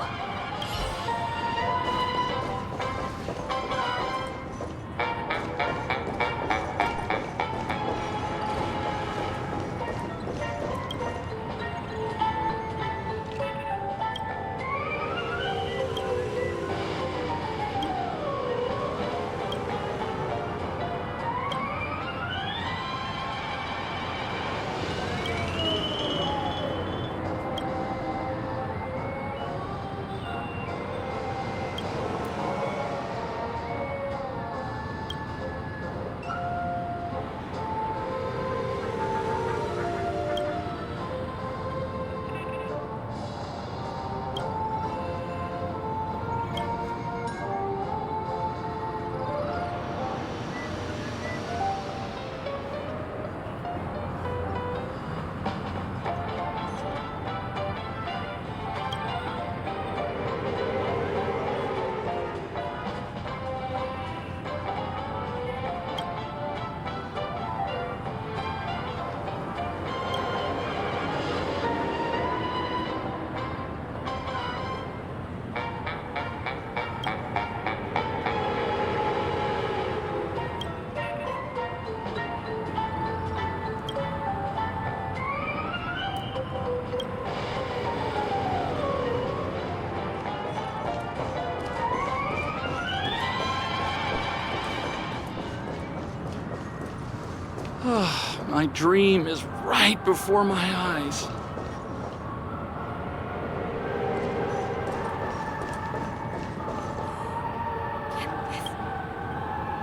My dream is right before my eyes.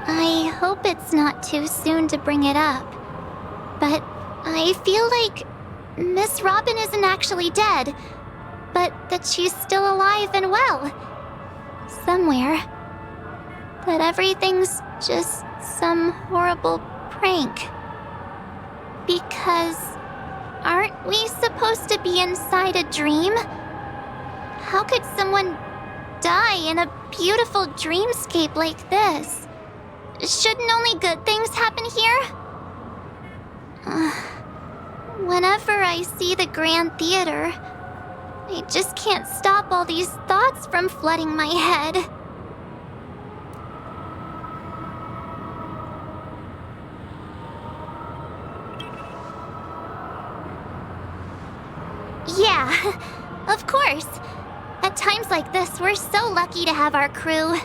I hope it's not too soon to bring it up, but I feel like Miss Robin isn't actually dead, but that she's still alive and well. Somewhere. That everything's just some horrible prank. Because aren't we supposed to be inside a dream? How could someone die in a beautiful dreamscape like this? Shouldn't only good things happen here? Whenever I see the Grand Theater, I just can't stop all these thoughts from flooding my head. Yeah, of course. At times like this, we're so lucky to have our crew.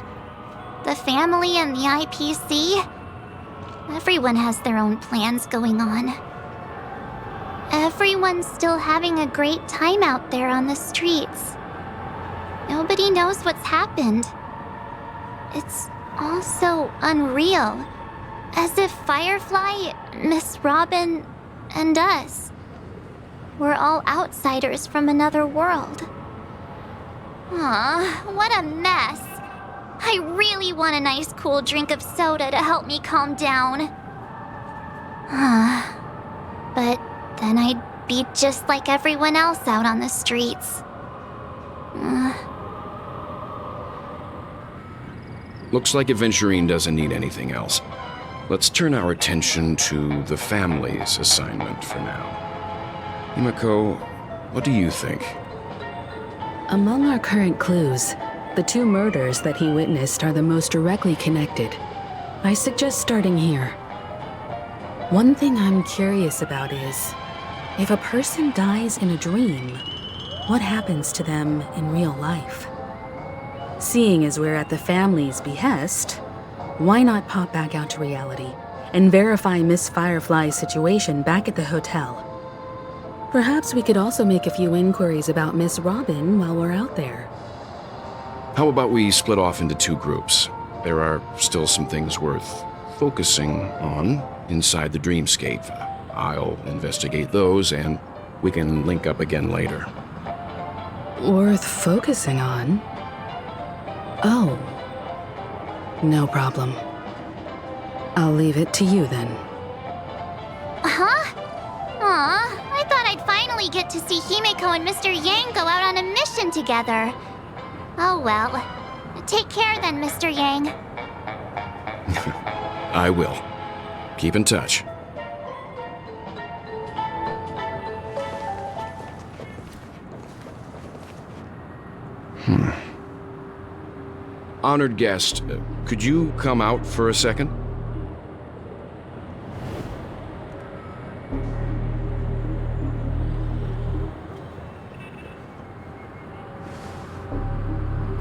The family and the IPC. Everyone has their own plans going on. Everyone's still having a great time out there on the streets. Nobody knows what's happened. It's all so unreal. As if Firefly, Miss Robin, and us. We're all outsiders from another world. Aw, what a mess. I really want a nice cool drink of soda to help me calm down. But then I'd be just like everyone else out on the streets. Looks like Aventurine doesn't need anything else. Let's turn our attention to the family's assignment for now. Himiko, what do you think? Among our current clues, the 2 murders that he witnessed are the most directly connected. I suggest starting here. One thing I'm curious about is, if a person dies in a dream, what happens to them in real life? Seeing as we're at the family's behest, why not pop back out to reality and verify Miss Firefly's situation back at the hotel? Perhaps we could also make a few inquiries about Miss Robin while we're out there. How about we split off into 2 groups? There are still some things worth focusing on inside the dreamscape. I'll investigate those, and we can link up again later. Worth focusing on? Oh. No problem. I'll leave it to you then. Huh? Aw, I thought I'd finally get to see Himiko and Mr. Yang go out on a mission together. Oh well. Take care then, Mr. Yang. I will. Keep in touch. Honored guest, could you come out for a second?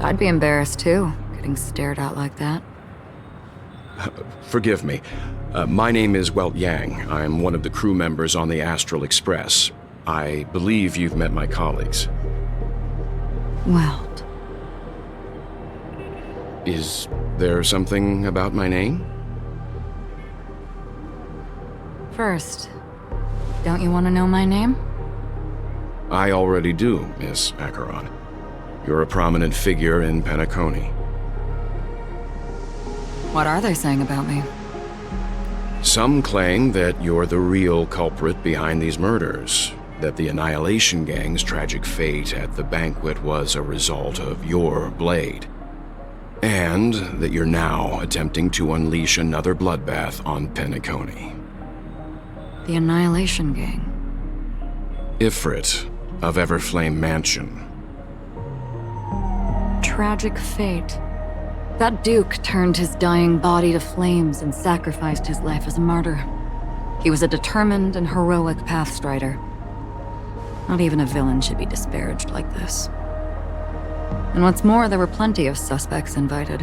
I'd be embarrassed too, getting stared at like that. Forgive me. My name is Welt Yang. I'm one of the crew members on the Astral Express. I believe you've met my colleagues. Welt. Is there something about my name? First, don't you want to know my name? I already do, Miss Acheron. You're a prominent figure in Penacony. What are they saying about me? Some claim that you're the real culprit behind these murders, that the Annihilation Gang's tragic fate at the banquet was a result of your blade, and that you're now attempting to unleash another bloodbath on Penacony. The Annihilation Gang. Ifrit of Everflame Mansion. Tragic fate. That Duke turned his dying body to flames and sacrificed his life as a martyr. He was a determined and heroic pathstrider. Not even a villain should be disparaged like this. And what's more, there were plenty of suspects invited.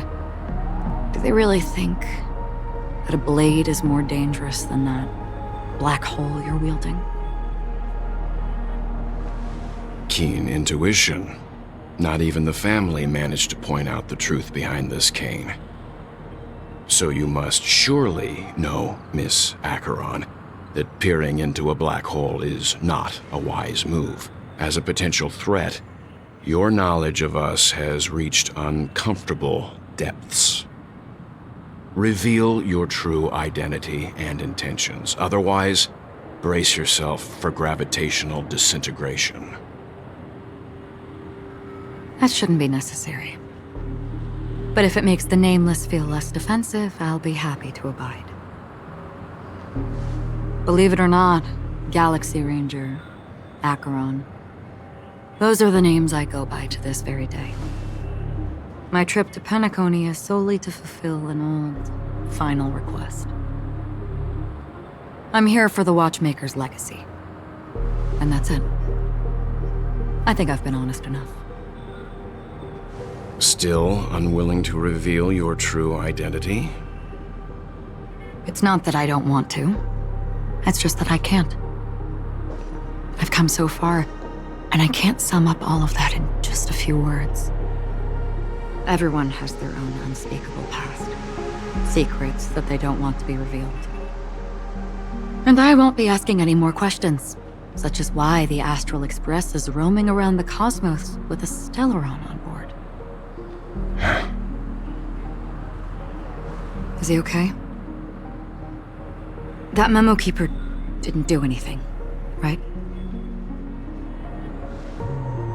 Do they really think that a blade is more dangerous than that black hole you're wielding? Keen intuition. Not even the family managed to point out the truth behind this cane. So you must surely know, Miss Acheron, that peering into a black hole is not a wise move. As a potential threat, your knowledge of us has reached uncomfortable depths. Reveal your true identity and intentions. Otherwise, brace yourself for gravitational disintegration. That shouldn't be necessary. But if it makes the Nameless feel less defensive, I'll be happy to abide. Believe it or not, Galaxy Ranger, Acheron, those are the names I go by to this very day. My trip to Penacony is solely to fulfill an old, final request. I'm here for the Watchmaker's legacy. And that's it. I think I've been honest enough. Still unwilling to reveal your true identity? It's not that I don't want to. It's just that I can't. I've come so far, and I can't sum up all of that in just a few words. Everyone has their own unspeakable past. Secrets that they don't want to be revealed. And I won't be asking any more questions, such as why the Astral Express is roaming around the cosmos with a Stellaron on board. Is he okay? That memo keeper didn't do anything, right?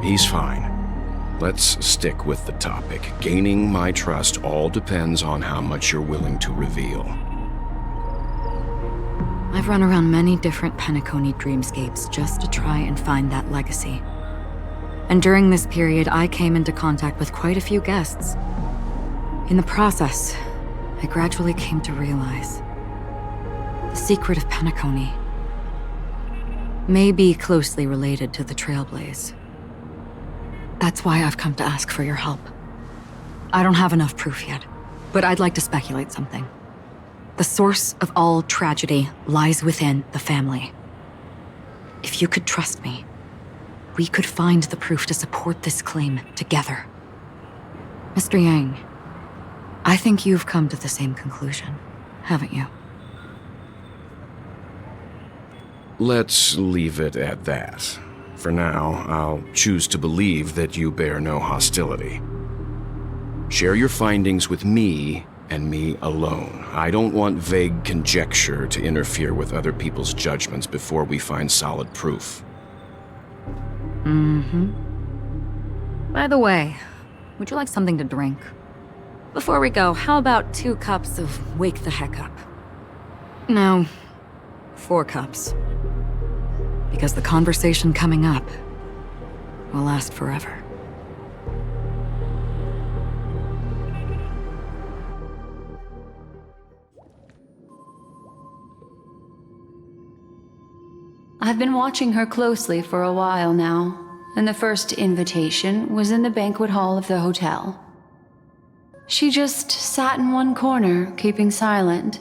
He's fine. Let's stick with the topic. Gaining my trust all depends on how much you're willing to reveal. I've run around many different Penacony dreamscapes just to try and find that legacy. And during this period, I came into contact with quite a few guests. In the process, I gradually came to realize the secret of Penacony may be closely related to the Trailblaze. That's why I've come to ask for your help. I don't have enough proof yet, but I'd like to speculate something. The source of all tragedy lies within the family. If you could trust me, we could find the proof to support this claim together. Mr. Yang, I think you've come to the same conclusion, haven't you? Let's leave it at that. For now, I'll choose to believe that you bear no hostility. Share your findings with me and me alone. I don't want vague conjecture to interfere with other people's judgments before we find solid proof. By the way, would you like something to drink? Before we go, how about 2 cups of Wake the Heck Up? No, 4 cups. Because the conversation coming up will last forever. I've been watching her closely for a while now, and the first invitation was in the banquet hall of the hotel. She just sat in one corner, keeping silent,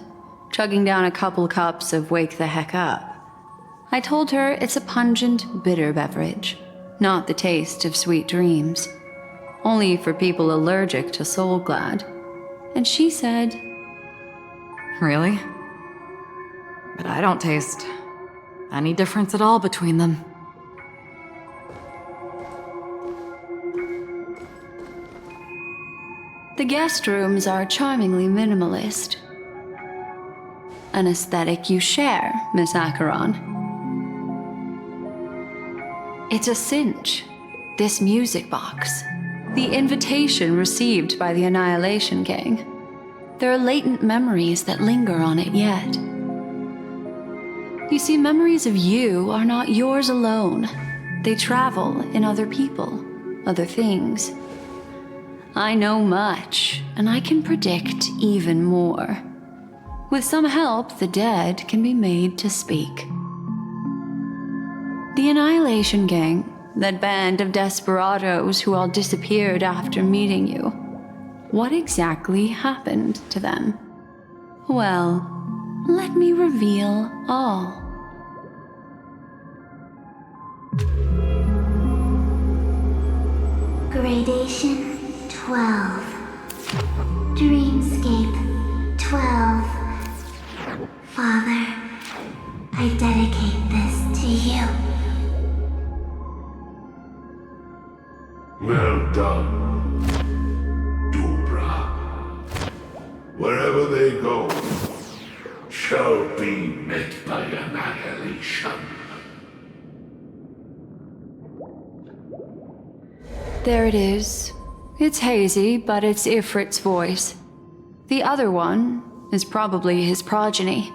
chugging down a couple cups of Wake the Heck Up. I told her it's a pungent, bitter beverage, not the taste of sweet dreams, only for people allergic to Soul Glad. And she said, Really? But I don't taste any difference at all between them. The guest rooms are charmingly minimalist. An aesthetic you share, Miss Acheron. It's a cinch, this music box. The invitation received by the Annihilation Gang. There are latent memories that linger on it yet. You see, memories of you are not yours alone. They travel in other people, other things. I know much, and I can predict even more. With some help, the dead can be made to speak. The Annihilation Gang, that band of desperados who all disappeared after meeting you. What exactly happened to them? Well, let me reveal all. Gradation 12. Dreamscape 12. Father, I dedicate this to you. Well done, Dubra. Wherever they go, shall be met by annihilation. There it is. It's hazy, but it's Ifrit's voice. The other one is probably his progeny.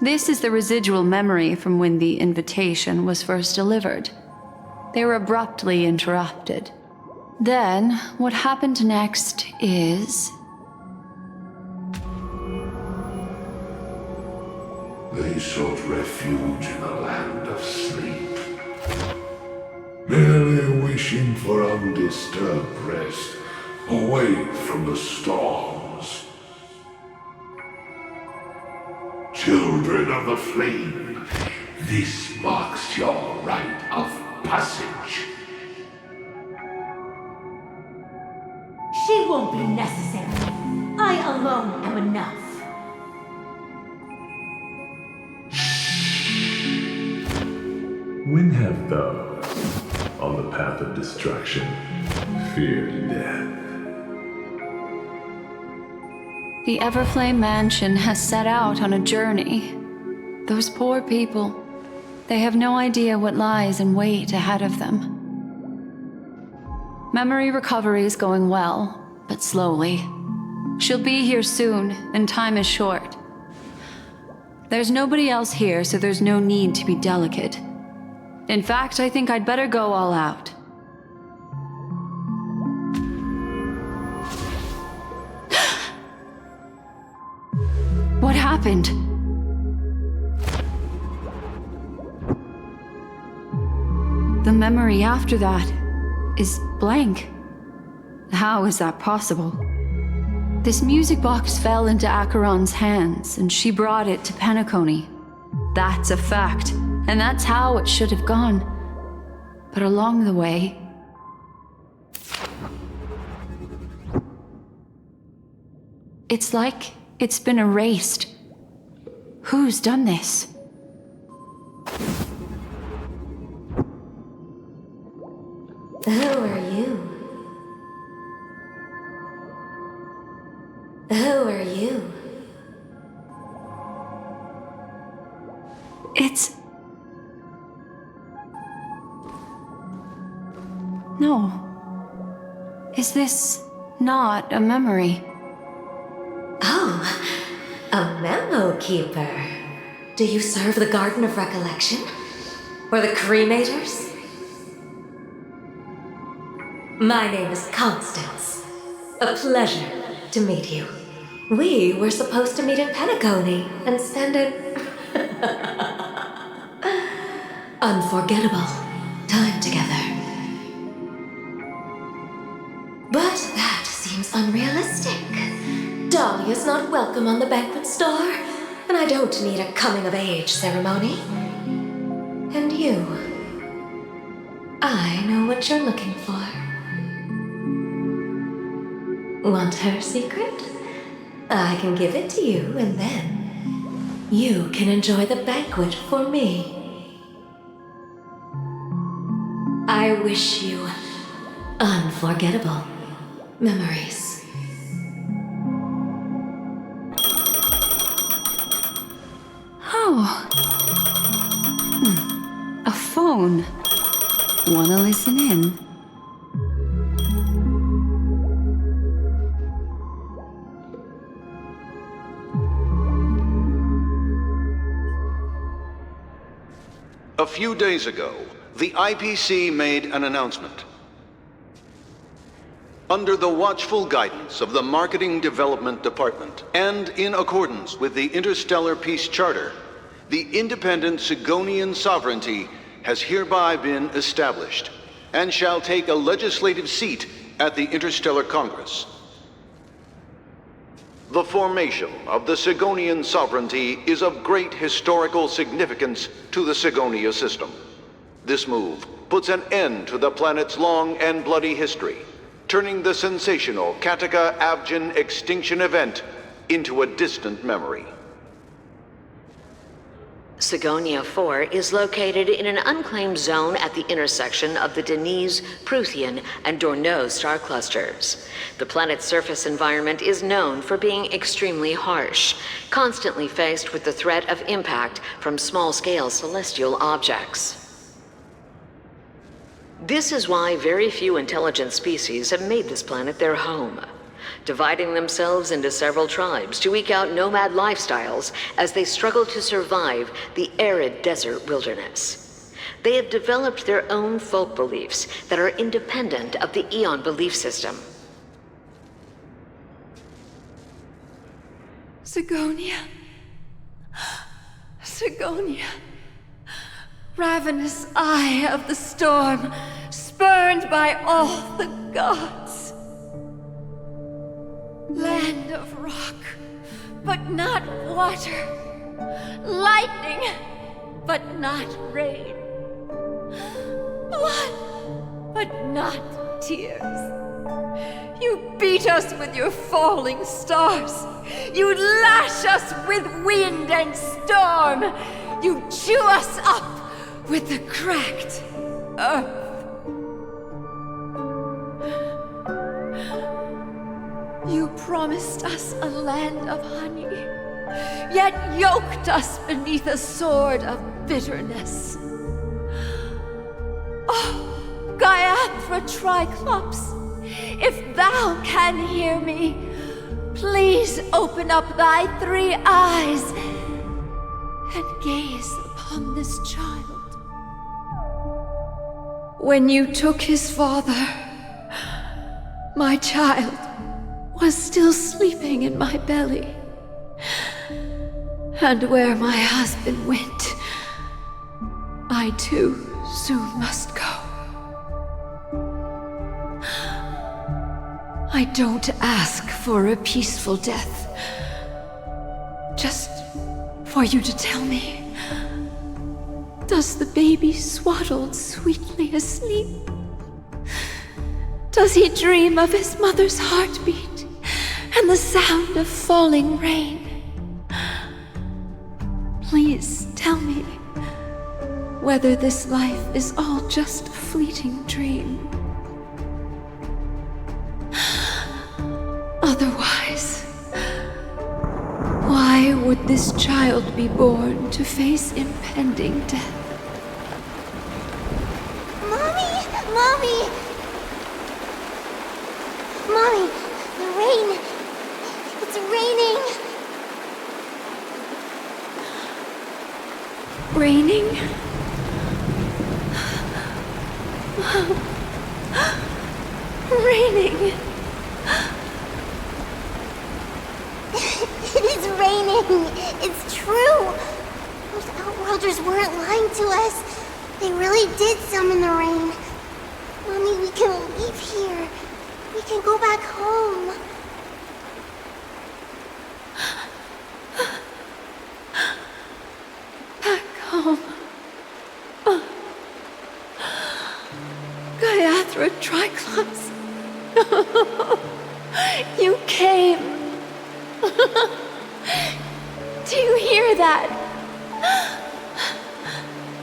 This is the residual memory from when the invitation was first delivered. They were abruptly interrupted. Then, what happened next is... They sought refuge in a land of sleep, merely wishing for undisturbed rest, away from the storms. Children of the Flame, this marks your rite of passage. She won't be necessary. I alone am enough. When have those on the path of destruction feared death? The Everflame Mansion has set out on a journey. Those poor people, they have no idea what lies in wait ahead of them. Memory recovery is going well, but slowly. She'll be here soon, and time is short. There's nobody else here, so there's no need to be delicate. In fact, I think I'd better go all out. What happened? The memory after that is blank. How is that possible? This music box fell into Acheron's hands, and she brought it to Penacony. That's a fact, and that's how it should have gone. But along the way... it's like it's been erased. Who's done this? Who are you? Who are you? It's... no. Is this not a memory? Oh, a memo keeper. Do you serve the Garden of Recollection? Or the Cremators? My name is Constance. A pleasure to meet you. We were supposed to meet in Penacony and spend an unforgettable time together. But that seems unrealistic. Dahlia's not welcome on the banquet star, and I don't need a coming-of-age ceremony. And you, I know what you're looking for. Want her secret? I can give it to you, and then you can enjoy the banquet for me. I wish you unforgettable memories. Oh. A phone. Wanna listen in? A few days ago, the IPC made an announcement. Under the watchful guidance of the Marketing Development Department, and in accordance with the Interstellar Peace Charter, the independent Sigonian sovereignty has hereby been established, and shall take a legislative seat at the Interstellar Congress. The formation of the Sigonian sovereignty is of great historical significance to the Sigonia system. This move puts an end to the planet's long and bloody history, turning the sensational Kataka-Abjin extinction event into a distant memory. Sigonia 4 is located in an unclaimed zone at the intersection of the Denise, Prothean, and Dorneau star clusters. The planet's surface environment is known for being extremely harsh, constantly faced with the threat of impact from small-scale celestial objects. This is why very few intelligent species have made this planet their home, dividing themselves into several tribes to eke out nomad lifestyles as they struggle to survive the arid desert wilderness. They have developed their own folk beliefs that are independent of the Eon belief system. Sigonia. Sigonia. Ravenous eye of the storm, spurned by all the gods. Land of rock, but not water. Lightning, but not rain. Blood, but not tears. You beat us with your falling stars. You lash us with wind and storm. You chew us up with the cracked earth. You promised us a land of honey, yet yoked us beneath a sword of bitterness. Oh, Gaiathra Triclops, if thou can hear me, please open up thy 3 eyes and gaze upon this child. When you took his father, my child was still sleeping in my belly. And where my husband went, I too soon must go. I don't ask for a peaceful death, just for you to tell me, does the baby swaddled sweetly asleep? Does he dream of his mother's heartbeat and the sound of falling rain? Please tell me whether this life is all just a fleeting dream. Otherwise, why would this child be born to face impending death? Mommy! Mommy, the rain. It's raining. Raining? Raining. It is raining. It's true. Those Outworlders weren't lying to us. They really did summon the rain. Mommy, we can leave here. We can go back home. Back home. Gaiathra Triclops. You came. Do you hear that?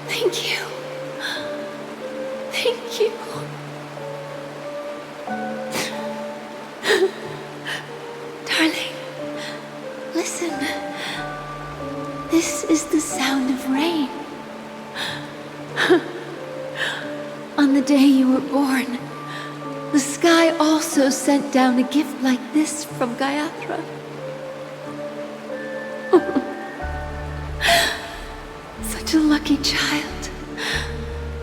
Thank you. Thank you. Darling, listen. This is the sound of rain. On the day you were born, the sky also sent down a gift like this from Gaiathra. Such a lucky child.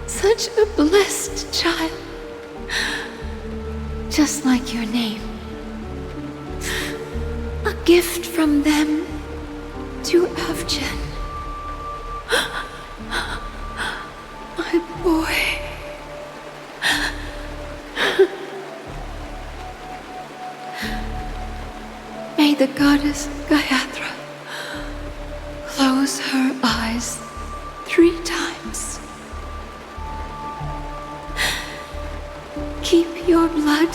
Such a blessed child. Just like your name. A gift from them to Avgen. My boy. May the goddess Gaiathra close her eyes 3 times. Keep your blood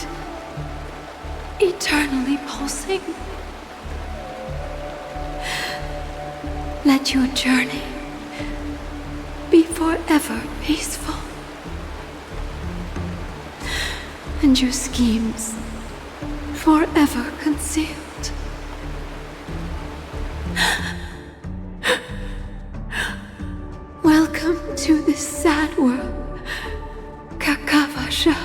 eternally pulsing. Let your journey be forever peaceful. And your schemes forever concealed. Welcome to this sad world, Kakavasha.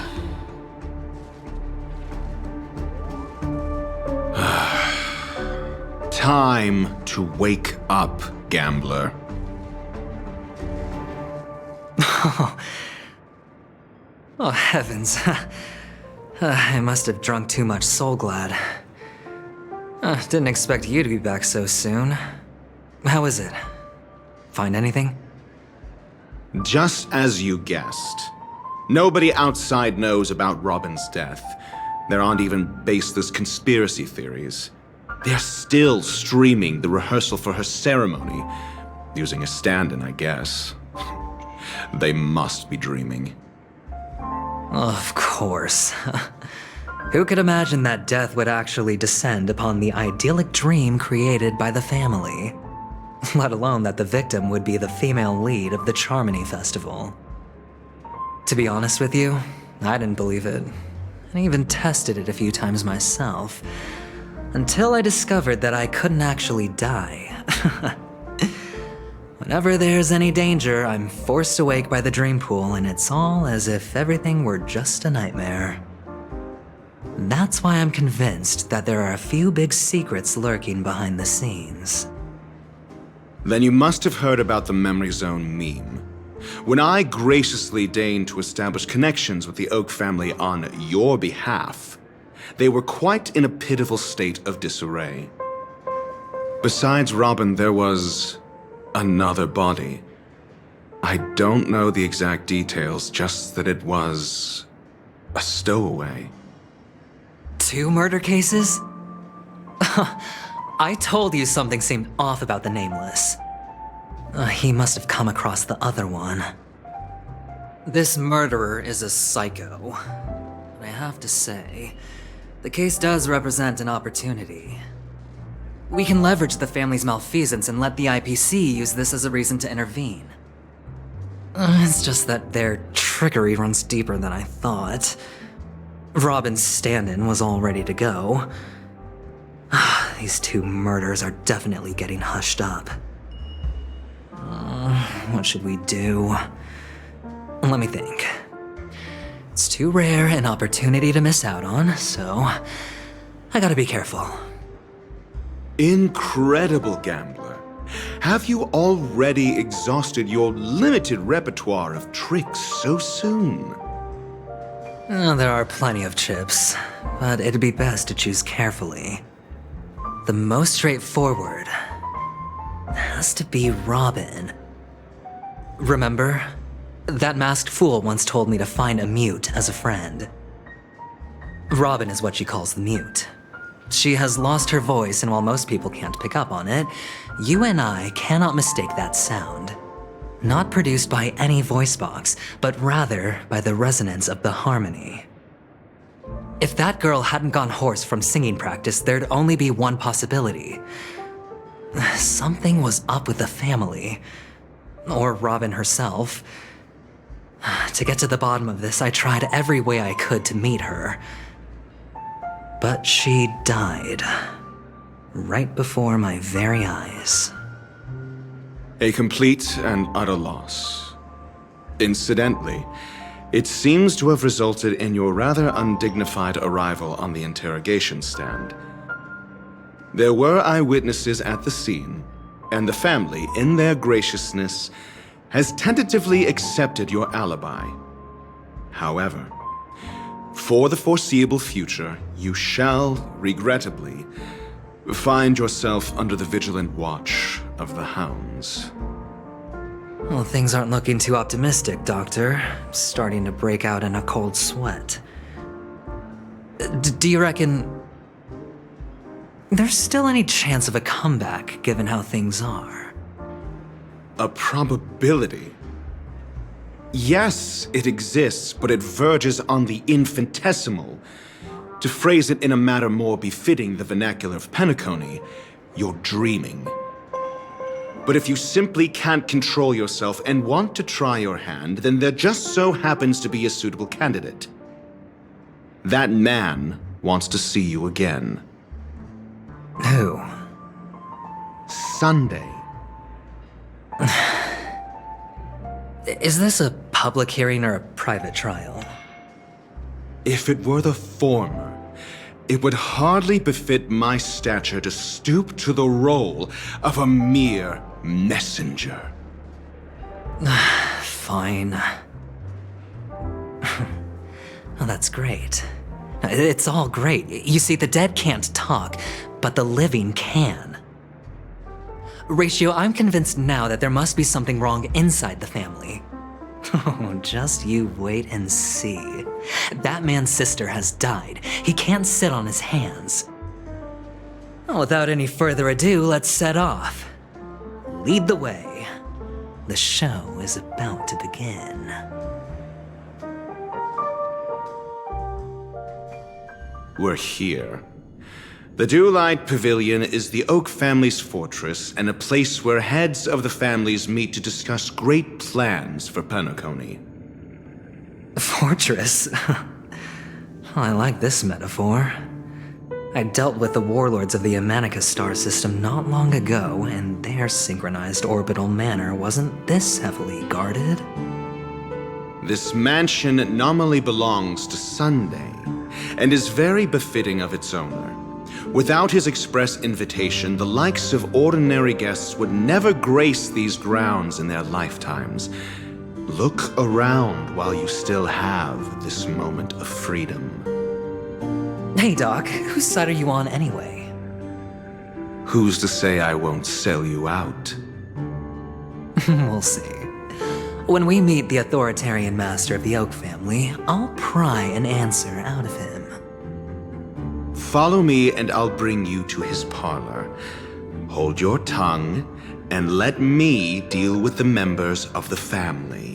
Time to wake up, gambler. Oh, heavens. I must have drunk too much Soul Glad. Didn't expect you to be back so soon. How is it? Find anything? Just as you guessed. Nobody outside knows about Robin's death. There aren't even baseless conspiracy theories. They're still streaming the rehearsal for her ceremony, using a stand-in, I guess. They must be dreaming. Of course. Who could imagine that death would actually descend upon the idyllic dream created by the family? Let alone that the victim would be the female lead of the Charmony Festival. To be honest with you, I didn't believe it. I even tested it a few times myself. Until I discovered that I couldn't actually die. Whenever there's any danger, I'm forced awake by the dream pool, and it's all as if everything were just a nightmare. That's why I'm convinced that there are a few big secrets lurking behind the scenes. Then you must have heard about the Memory Zone meme. When I graciously deigned to establish connections with the Oak family on your behalf, they were quite in a pitiful state of disarray. Besides Robin, there was another body. I don't know the exact details, just that it was a stowaway. 2 murder cases? I told you something seemed off about the Nameless. He must have come across the other one. This murderer is a psycho. And I have to say, the case does represent an opportunity. We can leverage the family's malfeasance and let the IPC use this as a reason to intervene. It's just that their trickery runs deeper than I thought. Robin's stand-in was all ready to go. These 2 murders are definitely getting hushed up. What should we do? Let me think. It's too rare an opportunity to miss out on, so I gotta be careful. Incredible gambler. Have you already exhausted your limited repertoire of tricks so soon? There are plenty of chips, but it'd be best to choose carefully. The most straightforward has to be Robin. Remember? That masked fool once told me to find a mute as a friend. Robin is what she calls the mute. She has lost her voice, and while most people can't pick up on it, you and I cannot mistake that sound. Not produced by any voice box, but rather by the resonance of the harmony. If that girl hadn't gone hoarse from singing practice, there'd only be one possibility. Something was up with the family. Or Robin herself. To get to the bottom of this, I tried every way I could to meet her. But she died. Right before my very eyes. A complete and utter loss. Incidentally, it seems to have resulted in your rather undignified arrival on the interrogation stand. There were eyewitnesses at the scene, and the family, in their graciousness, has tentatively accepted your alibi. However, for the foreseeable future, you shall, regrettably, find yourself under the vigilant watch of the hounds. Well, things aren't looking too optimistic, Doctor. I'm starting to break out in a cold sweat. Do you reckon there's still any chance of a comeback, given how things are? A probability? Yes, it exists, but it verges on the infinitesimal. To phrase it in a manner more befitting the vernacular of Penacony, you're dreaming. But if you simply can't control yourself and want to try your hand, then there just so happens to be a suitable candidate. That man wants to see you again. Who? Sunday. Is this a public hearing or a private trial? If it were the former, it would hardly befit my stature to stoop to the role of a mere messenger. Fine. Oh, that's great. It's all great. You see, the dead can't talk, but the living can. Ratio, I'm convinced now that there must be something wrong inside the family. Oh, just you wait and see. That man's sister has died. He can't sit on his hands. Well, without any further ado, let's set off. Lead the way. The show is about to begin. We're here. The Dewlight Pavilion is the Oak family's fortress and a place where heads of the families meet to discuss great plans for Penacony. Fortress? I like this metaphor. I dealt with the warlords of the Amanicus star system not long ago, and their synchronized orbital manor wasn't this heavily guarded. This mansion nominally belongs to Sunday, and is very befitting of its owner. Without his express invitation, the likes of ordinary guests would never grace these grounds in their lifetimes. Look around while you still have this moment of freedom. Hey Doc, whose side are you on anyway? Who's to say I won't sell you out? We'll see. When we meet the authoritarian master of the Oak family, I'll pry an answer out of him. Follow me and I'll bring you to his parlor. Hold your tongue and let me deal with the members of the family.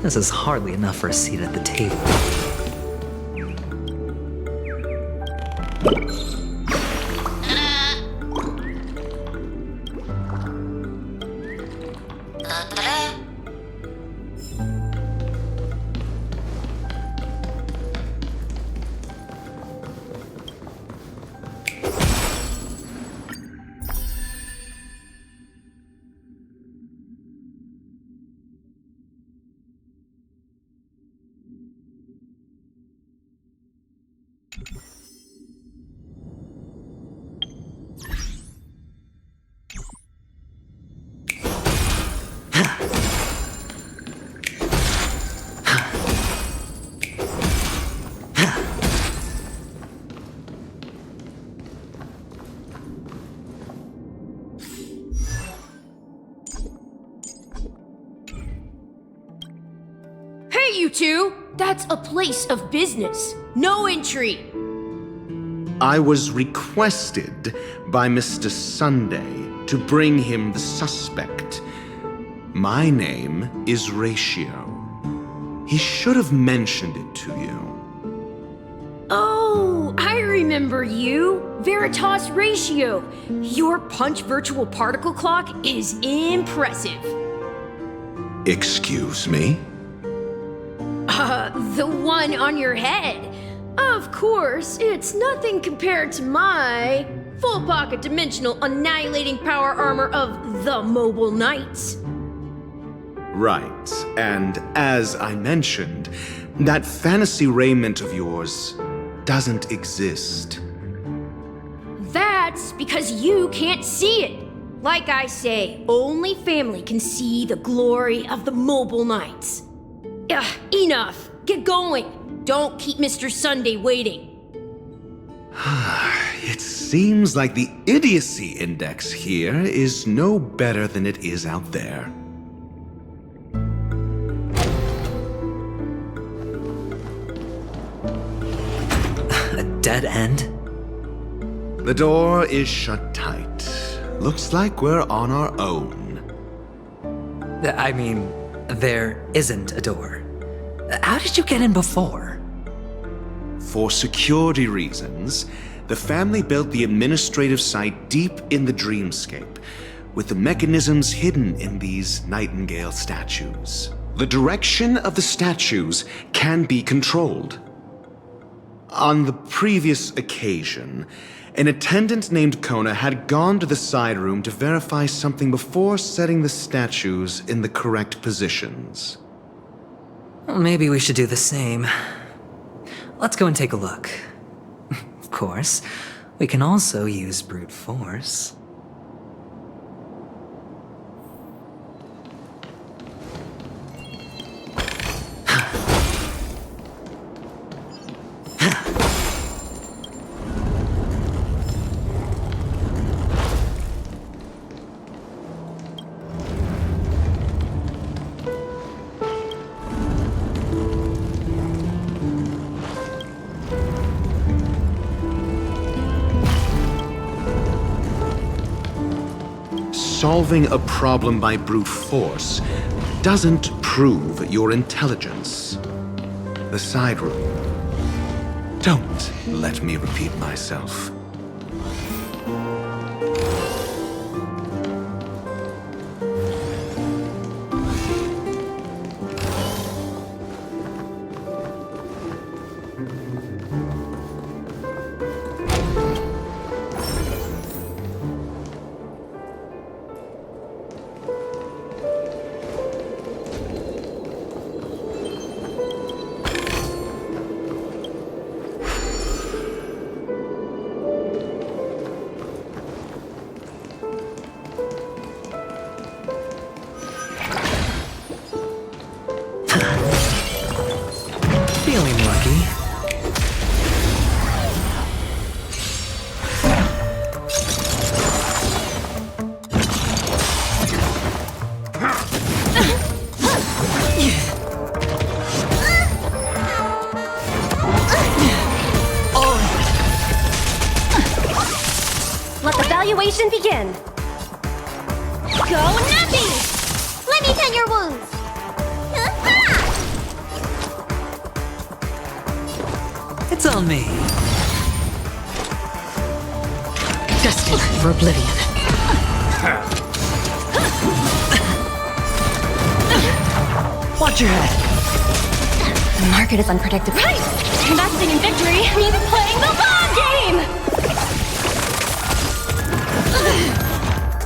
This is hardly enough for a seat at the table. You two, that's a place of business. No entry. I was requested by Mr. Sunday to bring him the suspect. My name is Ratio. He should have mentioned it to you. Oh, I remember you. Veritas Ratio. Your punch virtual particle clock is impressive. Excuse me? The one on your head. Of course, it's nothing compared to my full pocket dimensional annihilating power armor of the Mobile Knights. Right, and as I mentioned, that fantasy raiment of yours doesn't exist. That's because you can't see it. Like I say, only family can see the glory of the Mobile Knights. Enough. Get going. Don't keep Mr. Sunday waiting. It seems like the idiocy index here is no better than it is out there. A dead end? The door is shut tight. Looks like we're on our own. I mean, there isn't a door. How did you get in before? For security reasons, the family built the administrative site deep in the dreamscape, with the mechanisms hidden in these nightingale statues. The direction of the statues can be controlled. On the previous occasion, an attendant named Kona had gone to the side room to verify something before setting the statues in the correct positions. Well, maybe we should do the same. Let's go and take a look. Of course, we can also use brute force. solving a problem by brute force doesn't prove your intelligence. The side room. Don't let me repeat myself. Feeling lucky. Let the valuation begin. Go Nappy! Let me tend your wounds. It's on me. Destined for oblivion. Watch your head. The market is unpredictable. Right! Investing in victory means playing the long game!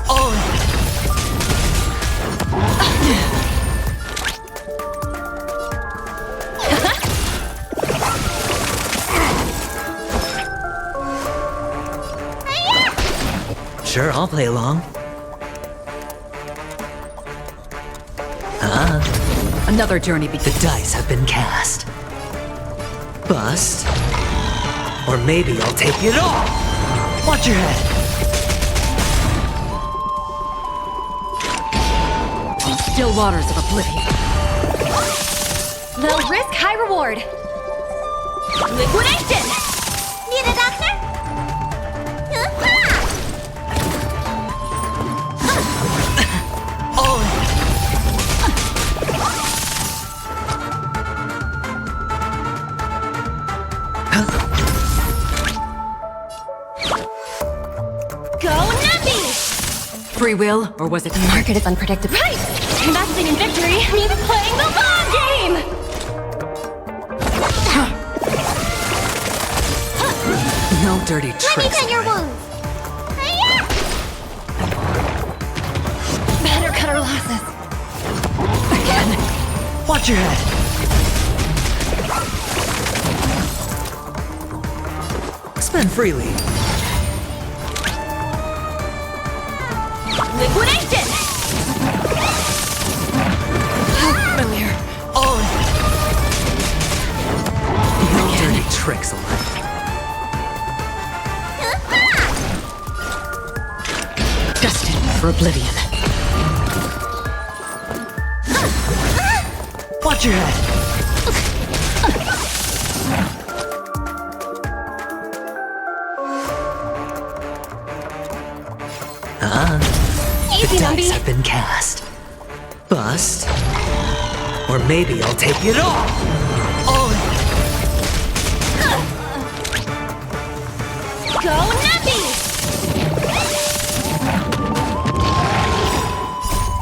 All in. Sure, I'll play along. Another journey The dice have been cast. Bust. Or maybe I'll take it all. Watch your head. Still waters of oblivion. Low risk, high reward. Liquidation! Need a doctor? All in. Go Nappy! Free will, or was it The market is unpredictable. Right! Investing in victory means playing the long game! No dirty Let me tricks. tend your wounds. Better cut our losses. Watch your head. Spend freely. Liquidation! Familiar. All in. No dirty tricks alike. destined for oblivion? Watch your head. The dice have been cast. Bust. Or maybe I'll take it all. All in. Go Nappy!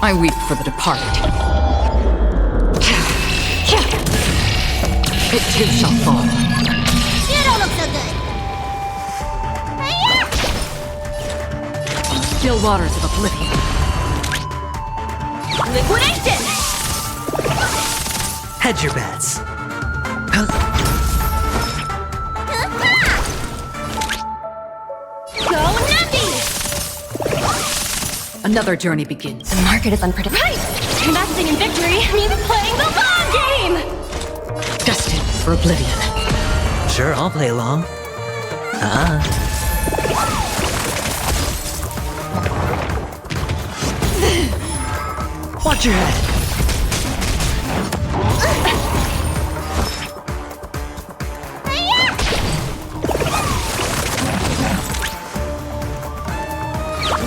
I weep for the departed. It too shall fall. You don't look so good. Still waters of oblivion. Liquidation! Hedge your bets. Go Nappy! Another journey begins. The market is unpredictable. Right! Investing in victory means playing the long game! Destined for oblivion. Sure, I'll play along. Watch your head.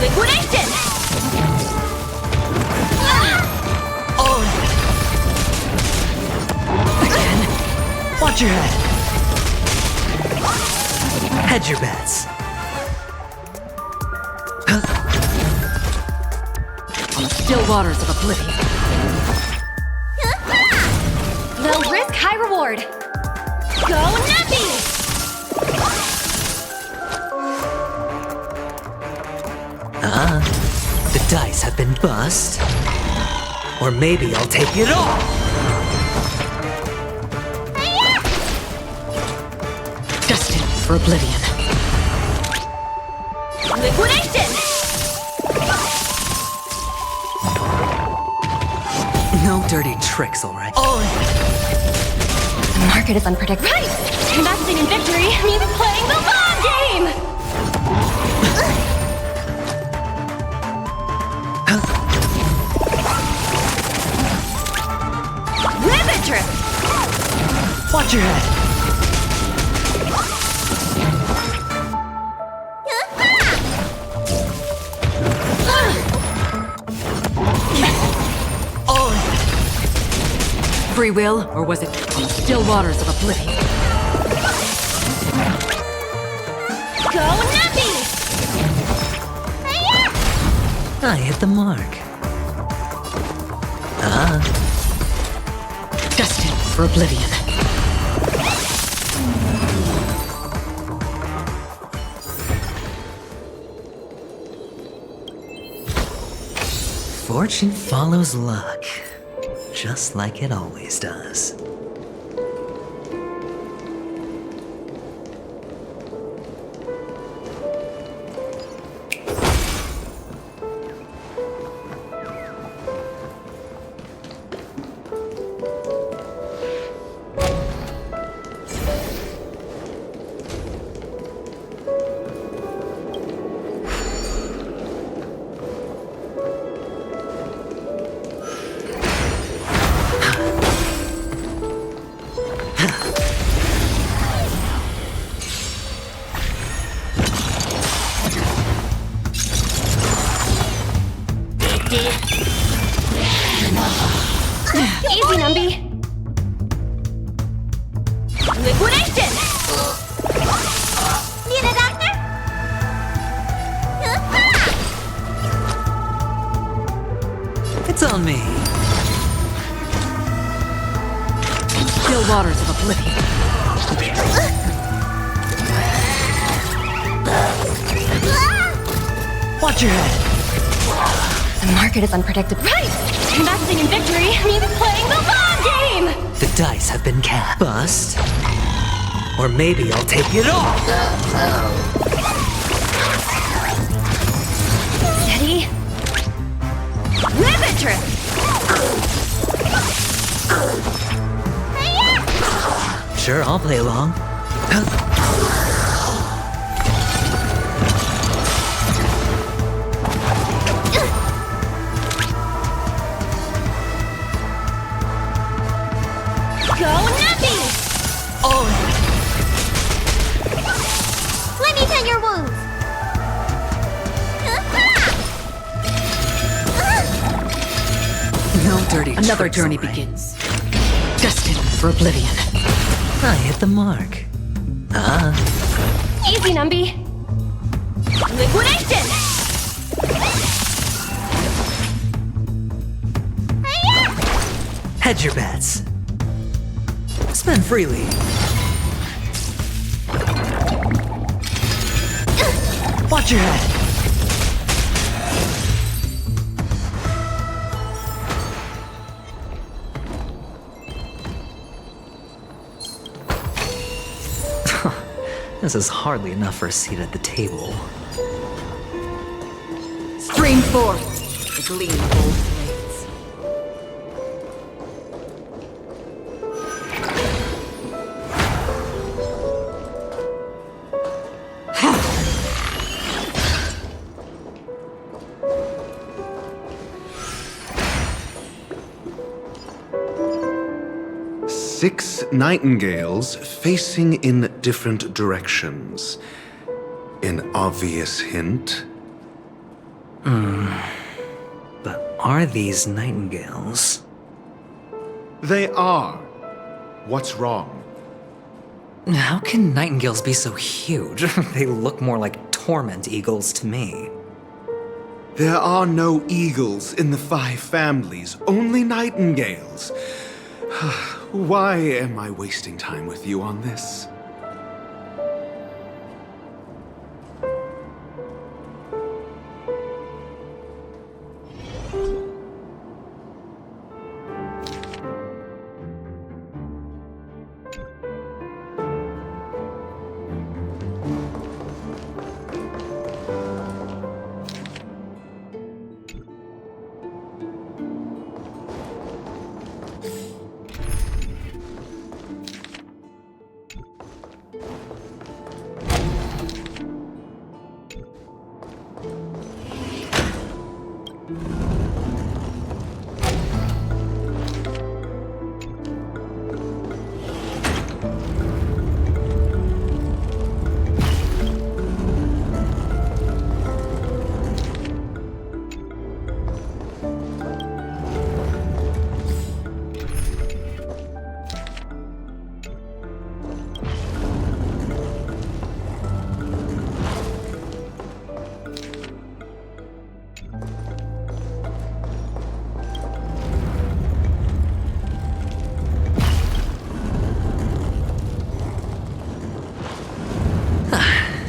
Liquidation! Watch your head. Hedge your bets. On the still waters of oblivion. Low risk, high reward. Go Nappy! The dice have been bust. Or maybe I'll take it all. Destined for oblivion. Liquidation! No dirty tricks, alright? The market is unpredictable. Right! Investing in victory means playing the long game! Ribbit trip! Watch your head. Free will, or was it on the still waters of oblivion? Go Nappy! I hit the mark. Destined for oblivion. Fortune follows luck, just like it always does. Easy, Numby. Liquidation! Need a doctor? It's on me. Still waters of oblivion. Watch your head. The market is unpredictable. Right! Investing in victory means playing the long game! The dice have been cast. Bust. Or maybe I'll take it all. Steady. Ribbit trip! Sure, I'll play along. Go Nappy! Let me tend your wounds! No dirty Another tricks, journey alright? begins. Destined for oblivion. I hit the mark. Easy, Numby. Liquidation! Hedge your bets. Spend freely. Watch your head. This is hardly enough for a seat at the table. Stream forth the gleam of old blades. Six nightingales facing in different directions. An obvious hint. But are these nightingales? They are. What's wrong? How can nightingales be so huge? They look more like torment eagles to me. There are no eagles in the 5 families, only nightingales. Why am I wasting time with you on this?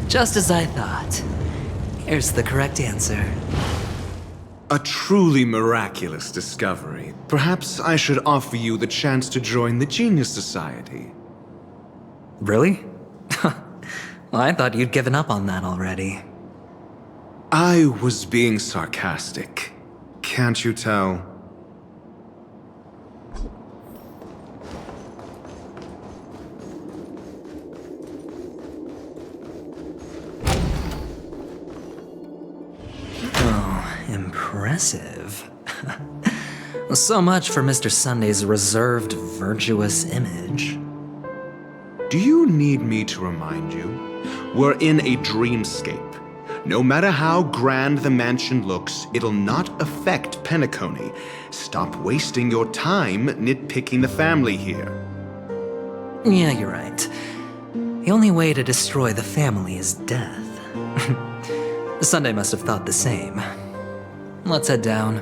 Just as I thought. Here's the correct answer. A truly miraculous discovery. Perhaps I should offer you the chance to join the Genius Society. Really? Well, I thought you'd given up on that already. I was being sarcastic. Can't you tell? Impressive. So much for Mr. Sunday's reserved, virtuous image. Do you need me to remind you? We're in a dreamscape. No matter how grand the mansion looks, it'll not affect Penacony. Stop wasting your time nitpicking the family here. Yeah, you're right. The only way to destroy the family is death. Sunday must have thought the same. Let's head down.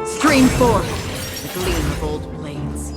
Stream forth, the gleam of old blades.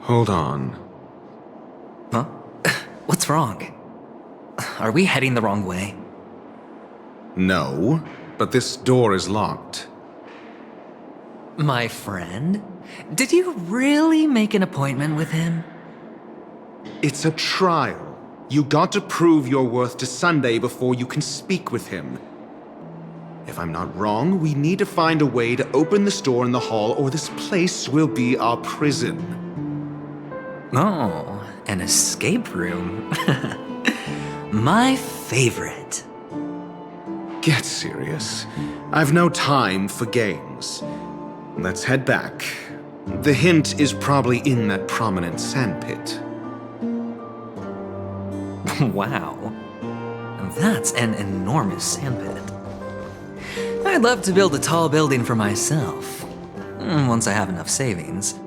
Hold on. Huh? What's wrong? Are we heading the wrong way? No, but this door is locked. My friend? Did you really make an appointment with him? It's a trial. You got to prove your worth to Sunday before you can speak with him. If I'm not wrong, we need to find a way to open this door in the hall, or this place will be our prison. Oh, an escape room. My favorite. Get serious. I've no time for games. Let's head back. The hint is probably in that prominent sandpit. Wow. That's an enormous sandpit. I'd love to build a tall building for myself. Once I have enough savings.